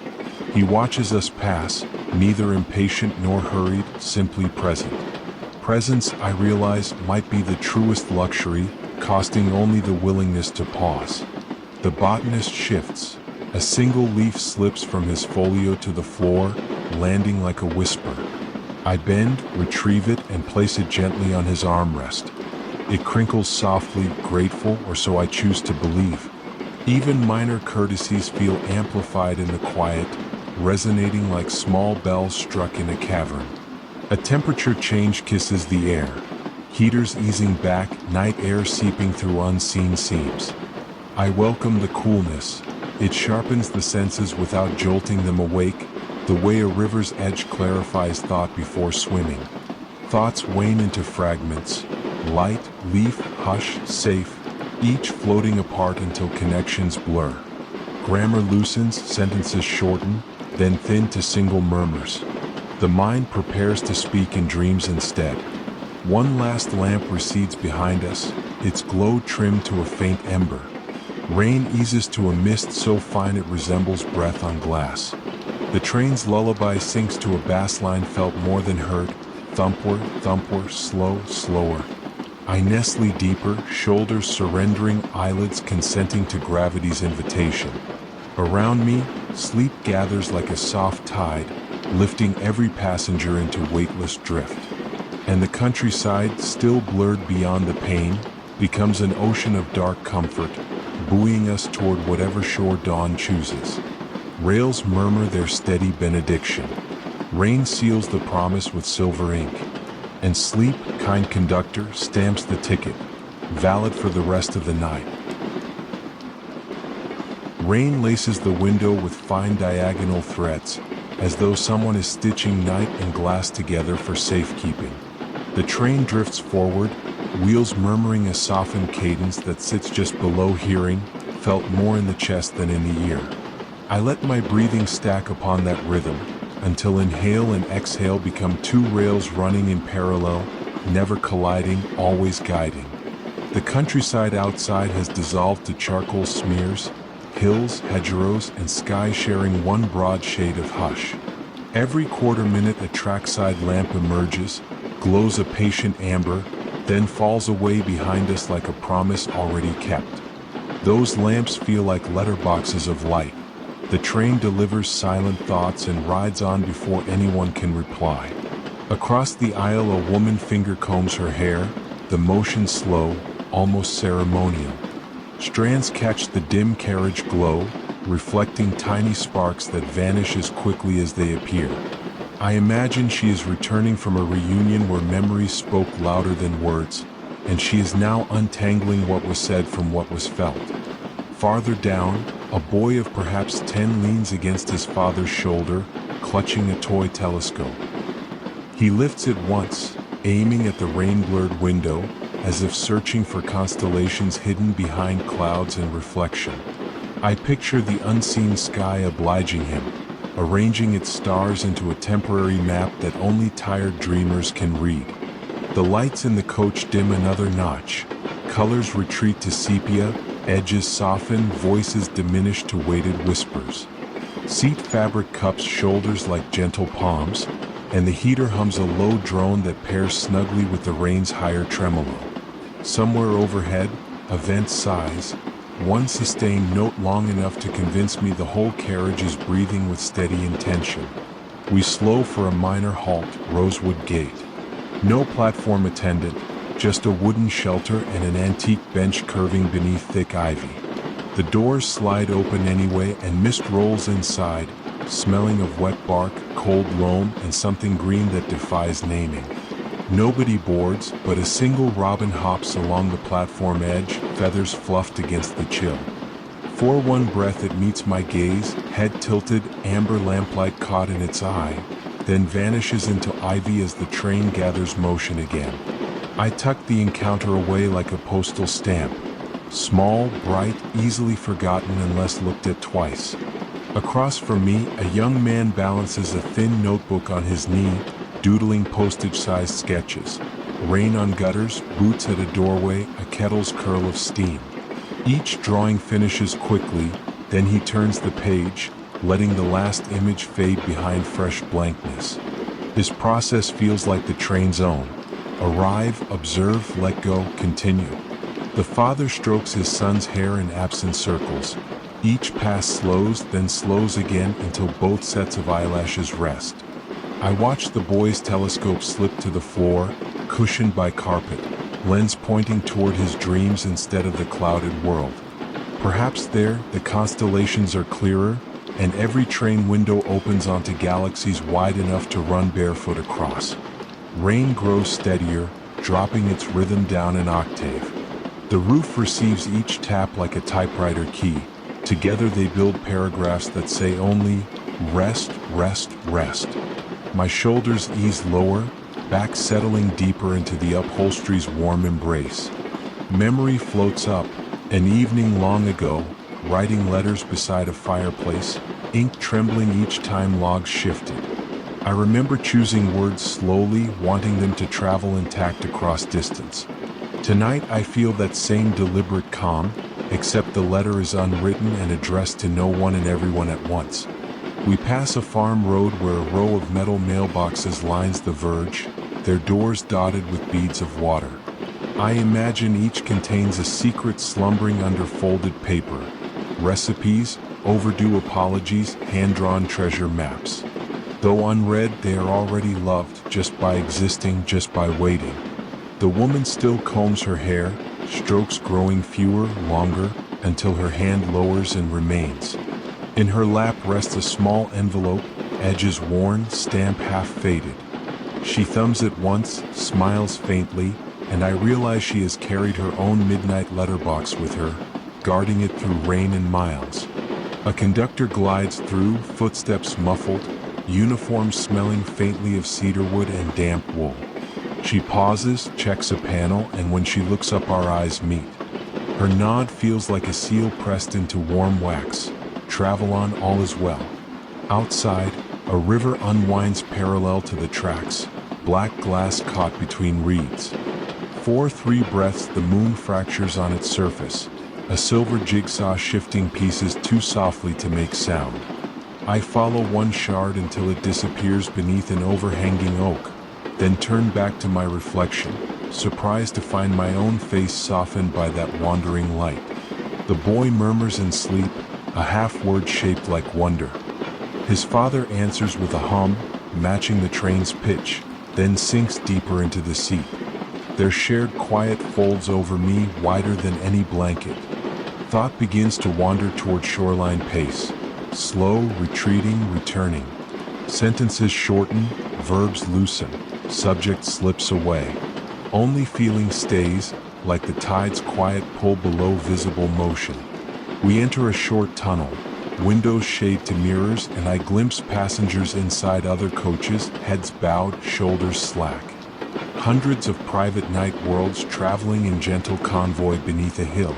He watches us pass, neither impatient nor hurried, simply present. Presence, I realize, might be the truest luxury, costing only the willingness to pause. The botanist shifts. A single leaf slips from his folio to the floor, landing like a whisper. I bend, retrieve it, and place it gently on his armrest. It crinkles softly, grateful, or so I choose to believe. Even minor courtesies feel amplified in the quiet, resonating like small bells struck in a cavern. A temperature change kisses the air. Heaters easing back, night air seeping through unseen seams. I welcome the coolness. It sharpens the senses without jolting them awake, the way a river's edge clarifies thought before swimming. Thoughts wane into fragments. Light, leaf, hush, safe, each floating apart until connections blur. Grammar loosens, sentences shorten, then thin to single murmurs. The mind prepares to speak in dreams instead. One last lamp recedes behind us, its glow trimmed to a faint ember. Rain eases to a mist so fine it resembles breath on glass. The train's lullaby sinks to a bass line felt more than heard, thumpward, thumpward, slow, slower. I nestle deeper, shoulders surrendering, eyelids consenting to gravity's invitation. Around me, sleep gathers like a soft tide, lifting every passenger into weightless drift. And the countryside, still blurred beyond the pain, becomes an ocean of dark comfort, buoying us toward whatever shore dawn chooses. Rails murmur their steady benediction. Rain seals the promise with silver ink. And sleep, kind conductor, stamps the ticket, valid for the rest of the night. Rain laces the window with fine diagonal threads, as though someone is stitching night and glass together for safekeeping. The train drifts forward, wheels murmuring a softened cadence that sits just below hearing, felt more in the chest than in the ear. I let my breathing stack upon that rhythm, until inhale and exhale become two rails running in parallel, never colliding, always guiding. The countryside outside has dissolved to charcoal smears, hills, hedgerows, and sky sharing one broad shade of hush. Every quarter minute a trackside lamp emerges, glows a patient amber, then falls away behind us like a promise already kept. Those lamps feel like letterboxes of light. The train delivers silent thoughts and rides on before anyone can reply. Across the aisle a woman finger combs her hair, the motion slow, almost ceremonial. Strands catch the dim carriage glow, reflecting tiny sparks that vanish as quickly as they appear. I imagine she is returning from a reunion where memories spoke louder than words, and she is now untangling what was said from what was felt. Farther down, a boy of perhaps 10 leans against his father's shoulder, clutching a toy telescope. He lifts it once, aiming at the rain-blurred window, as if searching for constellations hidden behind clouds and reflection. I picture the unseen sky obliging him, arranging its stars into a temporary map that only tired dreamers can read. The lights in the coach dim another notch. Colors retreat to sepia, edges soften, voices diminish to weighted whispers. Seat fabric cups shoulders like gentle palms, and the heater hums a low drone that pairs snugly with the rain's higher tremolo. Somewhere overhead, a vent sighs, one sustained note long enough to convince me the whole carriage is breathing with steady intention. We slow for a minor halt, Rosewood Gate. No platform attendant, just a wooden shelter and an antique bench curving beneath thick ivy. The doors slide open anyway and mist rolls inside, smelling of wet bark, cold loam, and something green that defies naming. Nobody boards, but a single robin hops along the platform edge, feathers fluffed against the chill. For one breath it meets my gaze, head tilted, amber lamplight caught in its eye, then vanishes into ivy as the train gathers motion again. I tuck the encounter away like a postal stamp. Small, bright, easily forgotten unless looked at twice. Across from me, a young man balances a thin notebook on his knee, doodling postage-sized sketches. Rain on gutters, boots at a doorway, a kettle's curl of steam. Each drawing finishes quickly, then he turns the page, letting the last image fade behind fresh blankness. His process feels like the train's own. Arrive, observe, let go, continue. The father strokes his son's hair in absent circles. Each pass slows, then slows again until both sets of eyelashes rest. I watch the boy's telescope slip to the floor, cushioned by carpet, lens pointing toward his dreams instead of the clouded world. Perhaps there, the constellations are clearer, and every train window opens onto galaxies wide enough to run barefoot across. Rain grows steadier, dropping its rhythm down an octave. The roof receives each tap like a typewriter key. Together they build paragraphs that say only, rest, rest, rest. My shoulders ease lower, back settling deeper into the upholstery's warm embrace. Memory floats up, an evening long ago, writing letters beside a fireplace, ink trembling each time logs shifted. I remember choosing words slowly, wanting them to travel intact across distance. Tonight I feel that same deliberate calm, except the letter is unwritten and addressed to no one and everyone at once. We pass a farm road where a row of metal mailboxes lines the verge, their doors dotted with beads of water. I imagine each contains a secret slumbering under folded paper. Recipes, overdue apologies, hand-drawn treasure maps. Though unread, they are already loved just by existing, just by waiting. The woman still combs her hair, strokes growing fewer, longer, until her hand lowers and remains. In her lap rests a small envelope, edges worn, stamp half faded. She thumbs it once, smiles faintly, and I realize she has carried her own midnight letterbox with her, guarding it through rain and miles. A conductor glides through, footsteps muffled, uniform smelling faintly of cedarwood and damp wool. She pauses, checks a panel, and when she looks up our eyes meet. Her nod feels like a seal pressed into warm wax. Travel on, all is well. Outside, a river unwinds parallel to the tracks, black glass caught between reeds. For 3 breaths the moon fractures on its surface, a silver jigsaw shifting pieces too softly to make sound. I follow one shard until it disappears beneath an overhanging oak, then turn back to my reflection, surprised to find my own face softened by that wandering light. The boy murmurs in sleep, a half-word shaped like wonder. His father answers with a hum, matching the train's pitch, then sinks deeper into the seat. Their shared quiet folds over me wider than any blanket. Thought begins to wander toward shoreline pace, slow, retreating, returning. Sentences shorten, verbs loosen, subject slips away. Only feeling stays, like the tide's quiet pull below visible motion. We enter a short tunnel. Windows shade to mirrors, and I glimpse passengers inside other coaches, heads bowed, shoulders slack. Hundreds of private night worlds traveling in gentle convoy beneath a hill.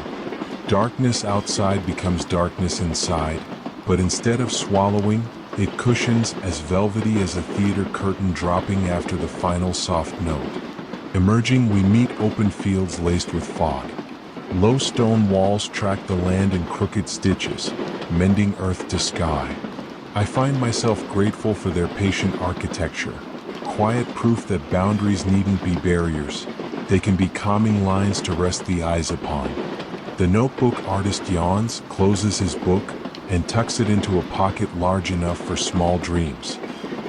Darkness outside becomes darkness inside, but instead of swallowing, It cushions as velvety as a theater curtain dropping after the final soft note. Emerging, we meet open fields laced with fog. Low stone walls track the land in crooked stitches, mending earth to sky. I find myself grateful for their patient architecture, quiet proof that boundaries needn't be barriers. They can be calming lines to rest the eyes upon. The notebook artist yawns, closes his book, and tucks it into a pocket large enough for small dreams.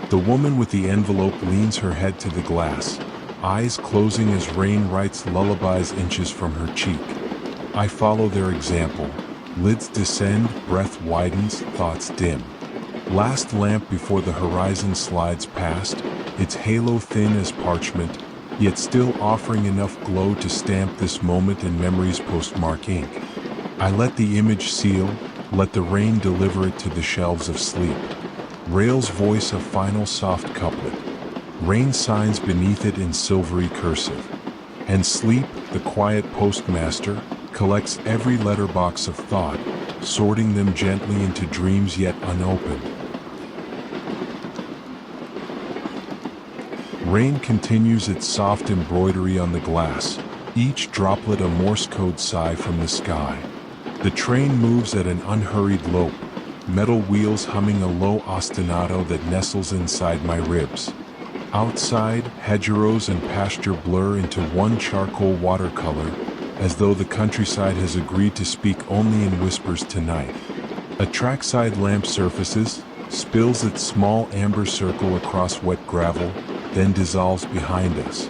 The woman with the envelope leans her head to the glass, eyes closing as rain writes lullabies inches from her cheek. I follow their example. Lids descend, breath widens, thoughts dim. Last lamp before the horizon slides past, its halo thin as parchment, yet still offering enough glow to stamp this moment in memory's postmark ink. I let the image seal, let the rain deliver it to the shelves of sleep. Rail's voice a final soft couplet. Rain signs beneath it in silvery cursive. And sleep, the quiet postmaster, collects every letterbox of thought, sorting them gently into dreams yet unopened. Rain continues its soft embroidery on the glass, each droplet a Morse code sigh from the sky. The train moves at an unhurried lope, metal wheels humming a low ostinato that nestles inside my ribs. Outside, hedgerows and pasture blur into one charcoal watercolor, as though the countryside has agreed to speak only in whispers tonight. A trackside lamp surfaces, spills its small amber circle across wet gravel, then dissolves behind us.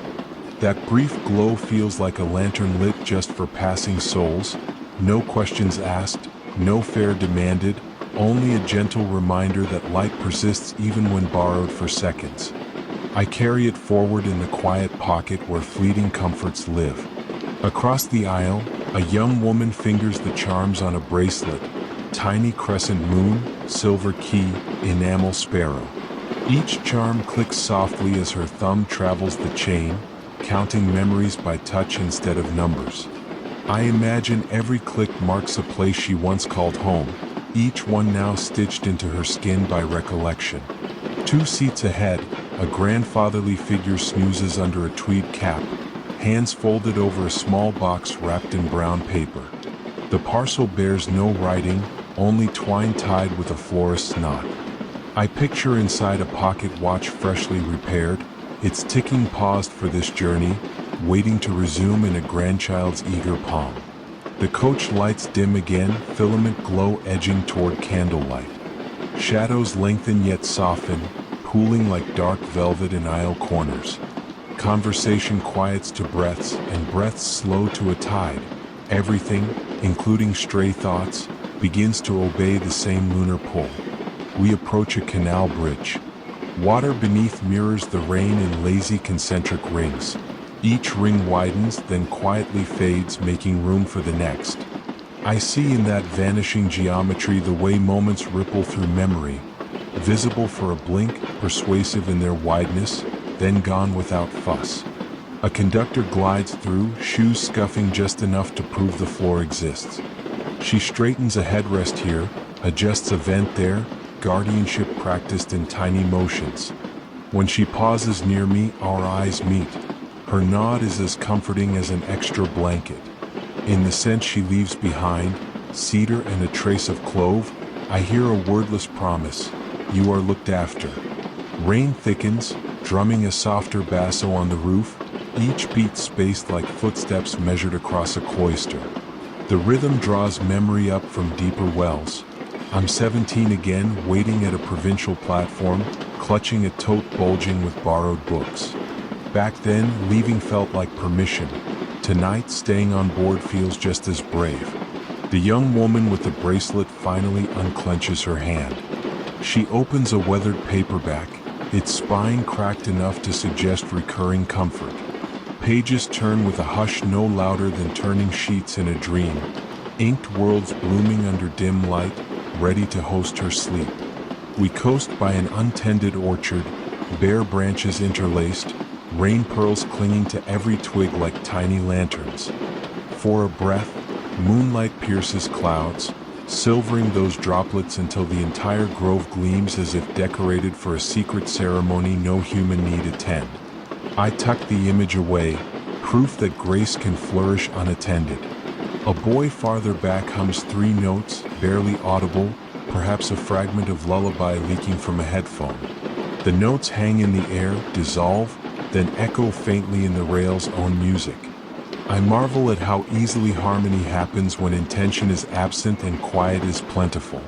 That brief glow feels like a lantern lit just for passing souls. No questions asked, no fare demanded, only a gentle reminder that light persists even when borrowed for seconds. I carry it forward in the quiet pocket where fleeting comforts live. Across the aisle, a young woman fingers the charms on a bracelet, tiny crescent moon, silver key, enamel sparrow. Each charm clicks softly as her thumb travels the chain, counting memories by touch instead of numbers. I imagine every click marks a place she once called home, each one now stitched into her skin by recollection. 2 seats ahead, a grandfatherly figure snoozes under a tweed cap, hands folded over a small box wrapped in brown paper. The parcel bears no writing, only twine tied with a florist's knot. I picture inside a pocket watch freshly repaired, its ticking paused for this journey, waiting to resume in a grandchild's eager palm. The coach lights dim again, filament glow edging toward candlelight. Shadows lengthen yet soften, pooling like dark velvet in aisle corners. Conversation quiets to breaths, and breaths slow to a tide. Everything, including stray thoughts, begins to obey the same lunar pull. We approach a canal bridge. Water beneath mirrors the rain in lazy concentric rings. Each ring widens, then quietly fades, making room for the next. I see in that vanishing geometry the way moments ripple through memory, visible for a blink, persuasive in their wideness, then gone without fuss. A conductor glides through, shoes scuffing just enough to prove the floor exists. She straightens a headrest here, adjusts a vent there, guardianship practiced in tiny motions. When she pauses near me, our eyes meet. Her nod is as comforting as an extra blanket. In the scent she leaves behind, cedar and a trace of clove, I hear a wordless promise: you are looked after. Rain thickens, drumming a softer basso on the roof, each beat spaced like footsteps measured across a cloister. The rhythm draws memory up from deeper wells. I'm 17 again, waiting at a provincial platform, clutching a tote bulging with borrowed books. Back then, leaving felt like permission. Tonight, staying on board feels just as brave. The young woman with the bracelet finally unclenches her hand. She opens a weathered paperback, its spine cracked enough to suggest recurring comfort. Pages turn with a hush no louder than turning sheets in a dream. Inked worlds blooming under dim light, ready to host her sleep. We coast by an untended orchard, bare branches interlaced, rain pearls clinging to every twig like tiny lanterns. For a breath, moonlight pierces clouds, silvering those droplets until the entire grove gleams as if decorated for a secret ceremony no human need attend. I tuck the image away, proof that grace can flourish unattended. A boy farther back hums 3 notes, barely audible, perhaps a fragment of lullaby leaking from a headphone. The notes hang in the air, dissolve, then echo faintly in the rail's own music. I marvel at how easily harmony happens when intention is absent and quiet is plentiful.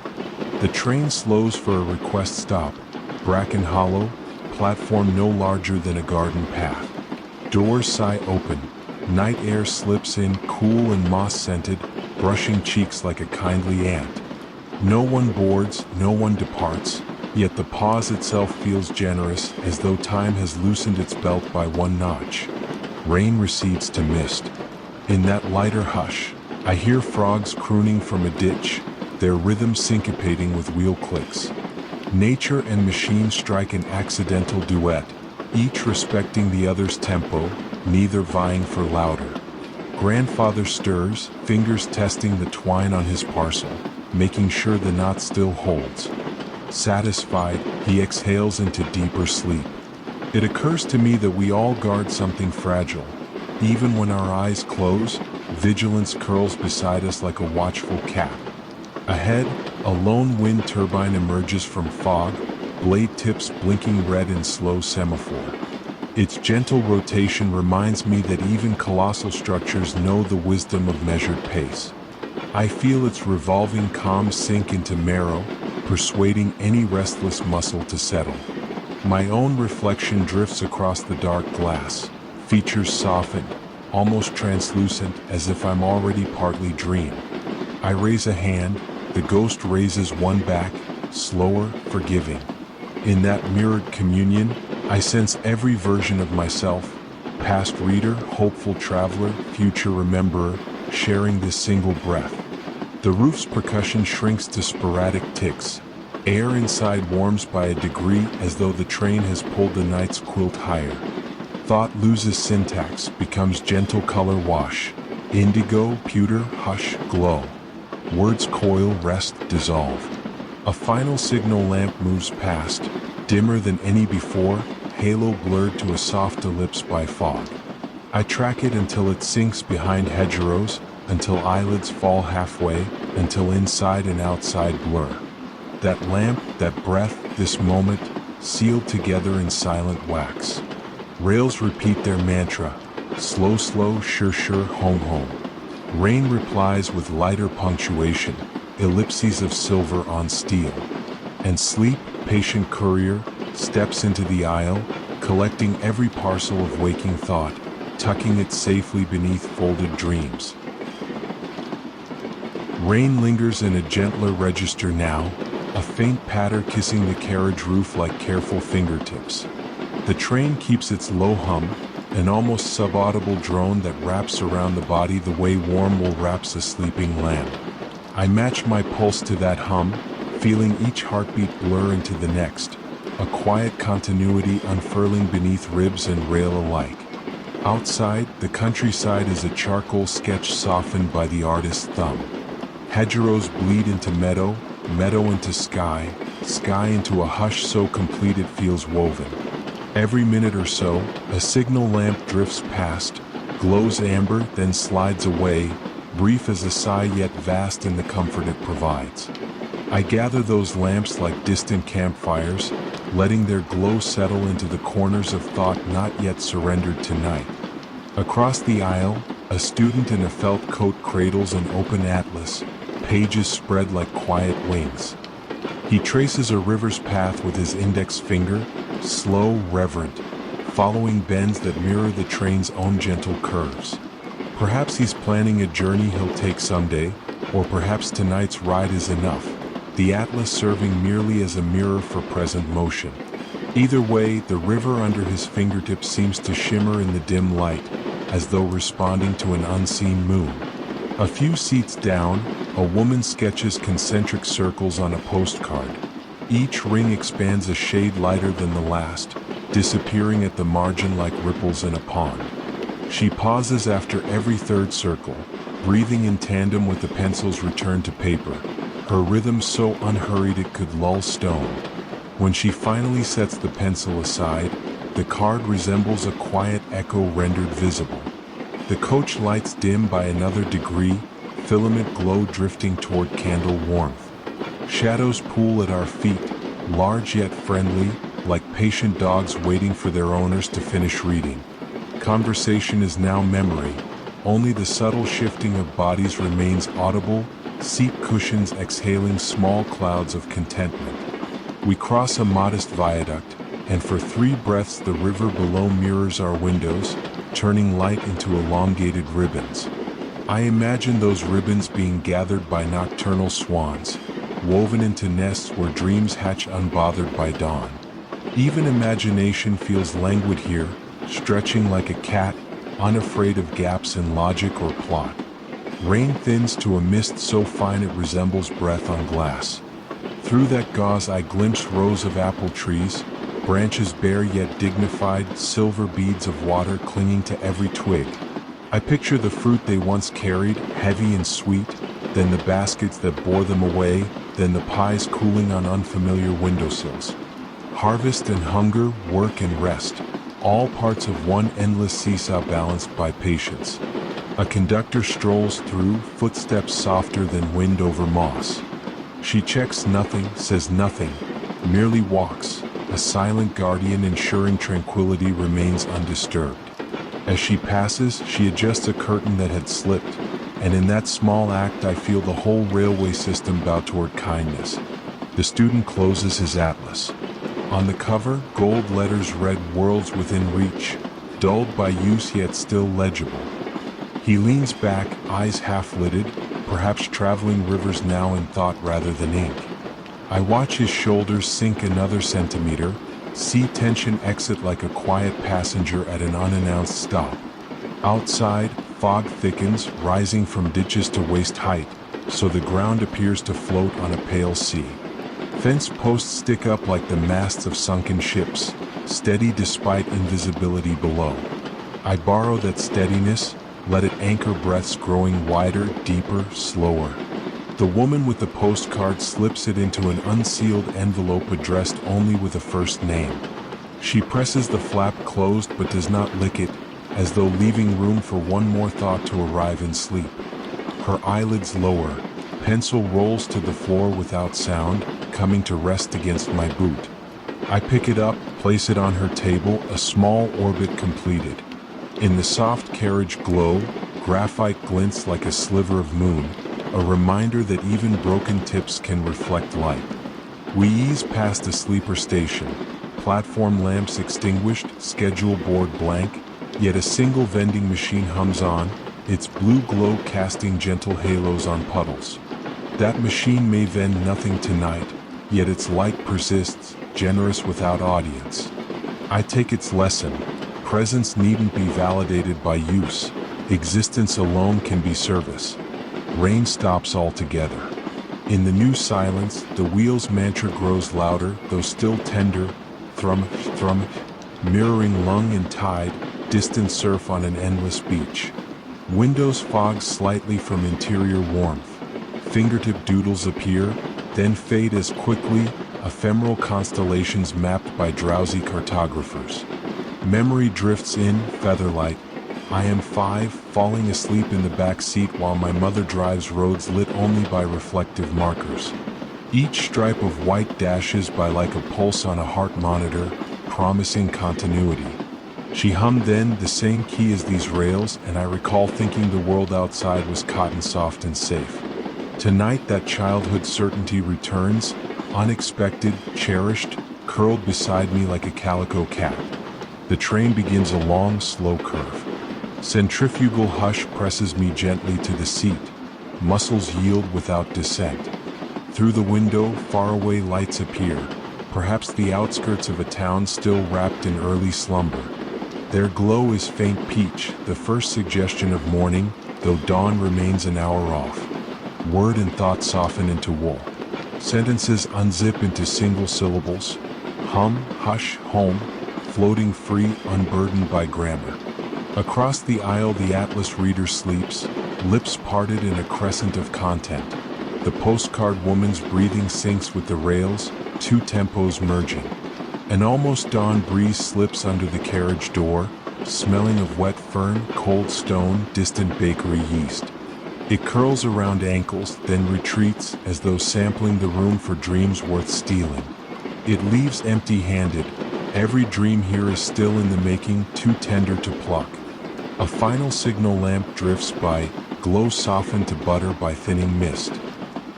The train slows for a request stop, Bracken Hollow, platform no larger than a garden path. Doors sigh open, night air slips in, cool and moss-scented, brushing cheeks like a kindly aunt. No one boards, no one departs, yet the pause itself feels generous, as though time has loosened its belt by 1 notch. Rain recedes to mist. In that lighter hush, I hear frogs crooning from a ditch, their rhythm syncopating with wheel clicks. Nature and machine strike an accidental duet, each respecting the other's tempo, neither vying for louder. Grandfather stirs, fingers testing the twine on his parcel, making sure the knot still holds. Satisfied, he exhales into deeper sleep. It occurs to me that we all guard something fragile. Even when our eyes close, vigilance curls beside us like a watchful cat. Ahead, a lone wind turbine emerges from fog, blade tips blinking red in slow semaphore. Its gentle rotation reminds me that even colossal structures know the wisdom of measured pace. I feel its revolving calm sink into marrow, persuading any restless muscle to settle. My own reflection drifts across the dark glass, features softened, almost translucent, as if I'm already partly dream. I raise a hand, the ghost raises one back, slower, forgiving. In that mirrored communion, I sense every version of myself, past reader, hopeful traveler, future rememberer, sharing this single breath. The roof's percussion shrinks to sporadic ticks. Air inside warms by a degree, as though the train has pulled the night's quilt higher. Thought loses syntax, becomes gentle color wash. Indigo, pewter, hush, glow. Words coil, rest, dissolve. A final signal lamp moves past, dimmer than any before, halo blurred to a soft ellipse by fog. I track it until it sinks behind hedgerows, until eyelids fall halfway, until inside and outside blur. That lamp, that breath, this moment, sealed together in silent wax. Rails repeat their mantra, slow, slow, sure, sure, home, home. Rain replies with lighter punctuation, ellipses of silver on steel. And sleep, patient courier, steps into the aisle, collecting every parcel of waking thought, tucking it safely beneath folded dreams. Rain lingers in a gentler register now, a faint patter kissing the carriage roof like careful fingertips. The train keeps its low hum, an almost sub-audible drone that wraps around the body the way warm wool wraps a sleeping lamb. I match my pulse to that hum, feeling each heartbeat blur into the next, a quiet continuity unfurling beneath ribs and rail alike. Outside, the countryside is a charcoal sketch softened by the artist's thumb. Hedgerows bleed into meadow, meadow into sky, sky into a hush so complete it feels woven. Every minute or so, a signal lamp drifts past, glows amber, then slides away, brief as a sigh yet vast in the comfort it provides. I gather those lamps like distant campfires, letting their glow settle into the corners of thought not yet surrendered to night. Across the aisle, a student in a felt coat cradles an open atlas, pages spread like quiet wings. He traces a river's path with his index finger, slow, reverent, following bends that mirror the train's own gentle curves. Perhaps he's planning a journey he'll take someday, or perhaps tonight's ride is enough, the atlas serving merely as a mirror for present motion. Either way, the river under his fingertips seems to shimmer in the dim light, as though responding to an unseen moon. A few seats down, a woman sketches concentric circles on a postcard. Each ring expands a shade lighter than the last, disappearing at the margin like ripples in a pond. She pauses after every third circle, breathing in tandem with the pencil's return to paper. her rhythm so unhurried it could lull stone. When she finally sets the pencil aside, the card resembles a quiet echo rendered visible. The coach lights dim by another degree, filament glow drifting toward candle warmth. Shadows pool at our feet, large yet friendly, like patient dogs waiting for their owners to finish reading. Conversation is now memory. Only the subtle shifting of bodies remains audible, seat cushions exhaling small clouds of contentment. We cross a modest viaduct, and for 3 breaths the river below mirrors our windows, turning light into elongated ribbons. I imagine those ribbons being gathered by nocturnal swans, woven into nests where dreams hatch unbothered by dawn. Even imagination feels languid here, stretching like a cat, unafraid of gaps in logic or plot. Rain thins to a mist so fine it resembles breath on glass. Through that gauze I glimpse rows of apple trees, branches bare yet dignified, silver beads of water clinging to every twig. I picture the fruit they once carried, heavy and sweet, then the baskets that bore them away, then the pies cooling on unfamiliar windowsills. Harvest and hunger, work and rest, all parts of one endless seesaw balanced by patience. A conductor strolls through, footsteps softer than wind over moss. She checks nothing, says nothing, merely walks, a silent guardian ensuring tranquility remains undisturbed. As she passes, she adjusts a curtain that had slipped, and in that small act I feel the whole railway system bow toward kindness. The student closes his atlas. On the cover, gold letters read worlds within reach, dulled by use yet still legible. He leans back, eyes half-lidded, perhaps traveling rivers now in thought rather than ink. I watch his shoulders sink another centimeter, see tension exit like a quiet passenger at an unannounced stop. Outside, fog thickens, rising from ditches to waist height, so the ground appears to float on a pale sea. Fence posts stick up like the masts of sunken ships, steady despite invisibility below. I borrow that steadiness, let it anchor breaths growing wider, deeper, slower. The woman with the postcard slips it into an unsealed envelope addressed only with a first name. She presses the flap closed but does not lick it, as though leaving room for one more thought to arrive in sleep. Her eyelids lower, pencil rolls to the floor without sound, coming to rest against my boot. I pick it up, place it on her table, a small orbit completed. In the soft carriage glow, graphite glints like a sliver of moon, a reminder that even broken tips can reflect light. We ease past a sleeper station, platform lamps extinguished, schedule board blank, yet a single vending machine hums on, its blue glow casting gentle halos on puddles. That machine may vend nothing tonight, yet its light persists, generous without audience. I take its lesson. Presence needn't be validated by use. Existence alone can be service. Rain stops altogether. In the new silence, the wheel's mantra grows louder, though still tender, thrum, thrum, mirroring lung and tide, distant surf on an endless beach. Windows fog slightly from interior warmth. Fingertip doodles appear, then fade as quickly, ephemeral constellations mapped by drowsy cartographers. Memory drifts in, featherlight. I am 5, falling asleep in the back seat while my mother drives roads lit only by reflective markers. Each stripe of white dashes by like a pulse on a heart monitor, promising continuity. She hummed then, the same key as these rails, and I recall thinking the world outside was cotton soft and safe. Tonight that childhood certainty returns, unexpected, cherished, curled beside me like a calico cat. The train begins a long, slow curve. Centrifugal hush presses me gently to the seat. Muscles yield without dissent. Through the window, faraway lights appear, perhaps the outskirts of a town still wrapped in early slumber. Their glow is faint peach, the first suggestion of morning, though dawn remains an hour off. Word and thought soften into wool. Sentences unzip into single syllables. Hum, hush, home, floating free, unburdened by grammar. Across the aisle the Atlas reader sleeps, lips parted in a crescent of content. The postcard woman's breathing syncs with the rails, two tempos merging. An almost dawn breeze slips under the carriage door, smelling of wet fern, cold stone, distant bakery yeast. It curls around ankles, then retreats as though sampling the room for dreams worth stealing. It leaves empty-handed. Every dream here is still in the making, too tender to pluck. A final signal lamp drifts by, glow softened to butter by thinning mist.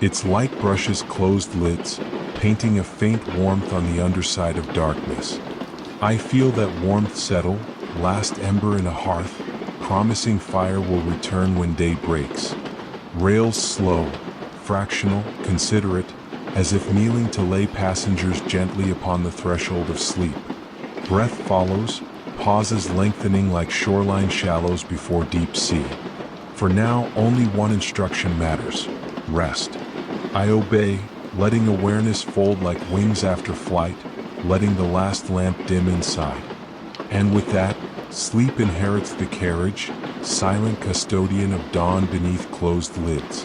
Its light brushes closed lids, painting a faint warmth on the underside of darkness. I feel that warmth settle, last ember in a hearth, promising fire will return when day breaks. Rails slow, fractional, considerate, as if kneeling to lay passengers gently upon the threshold of sleep. Breath follows, pauses lengthening like shoreline shallows before deep sea. For now, only one instruction matters: rest. I obey, letting awareness fold like wings after flight, letting the last lamp dim inside. And with that, sleep inherits the carriage, silent custodian of dawn beneath closed lids.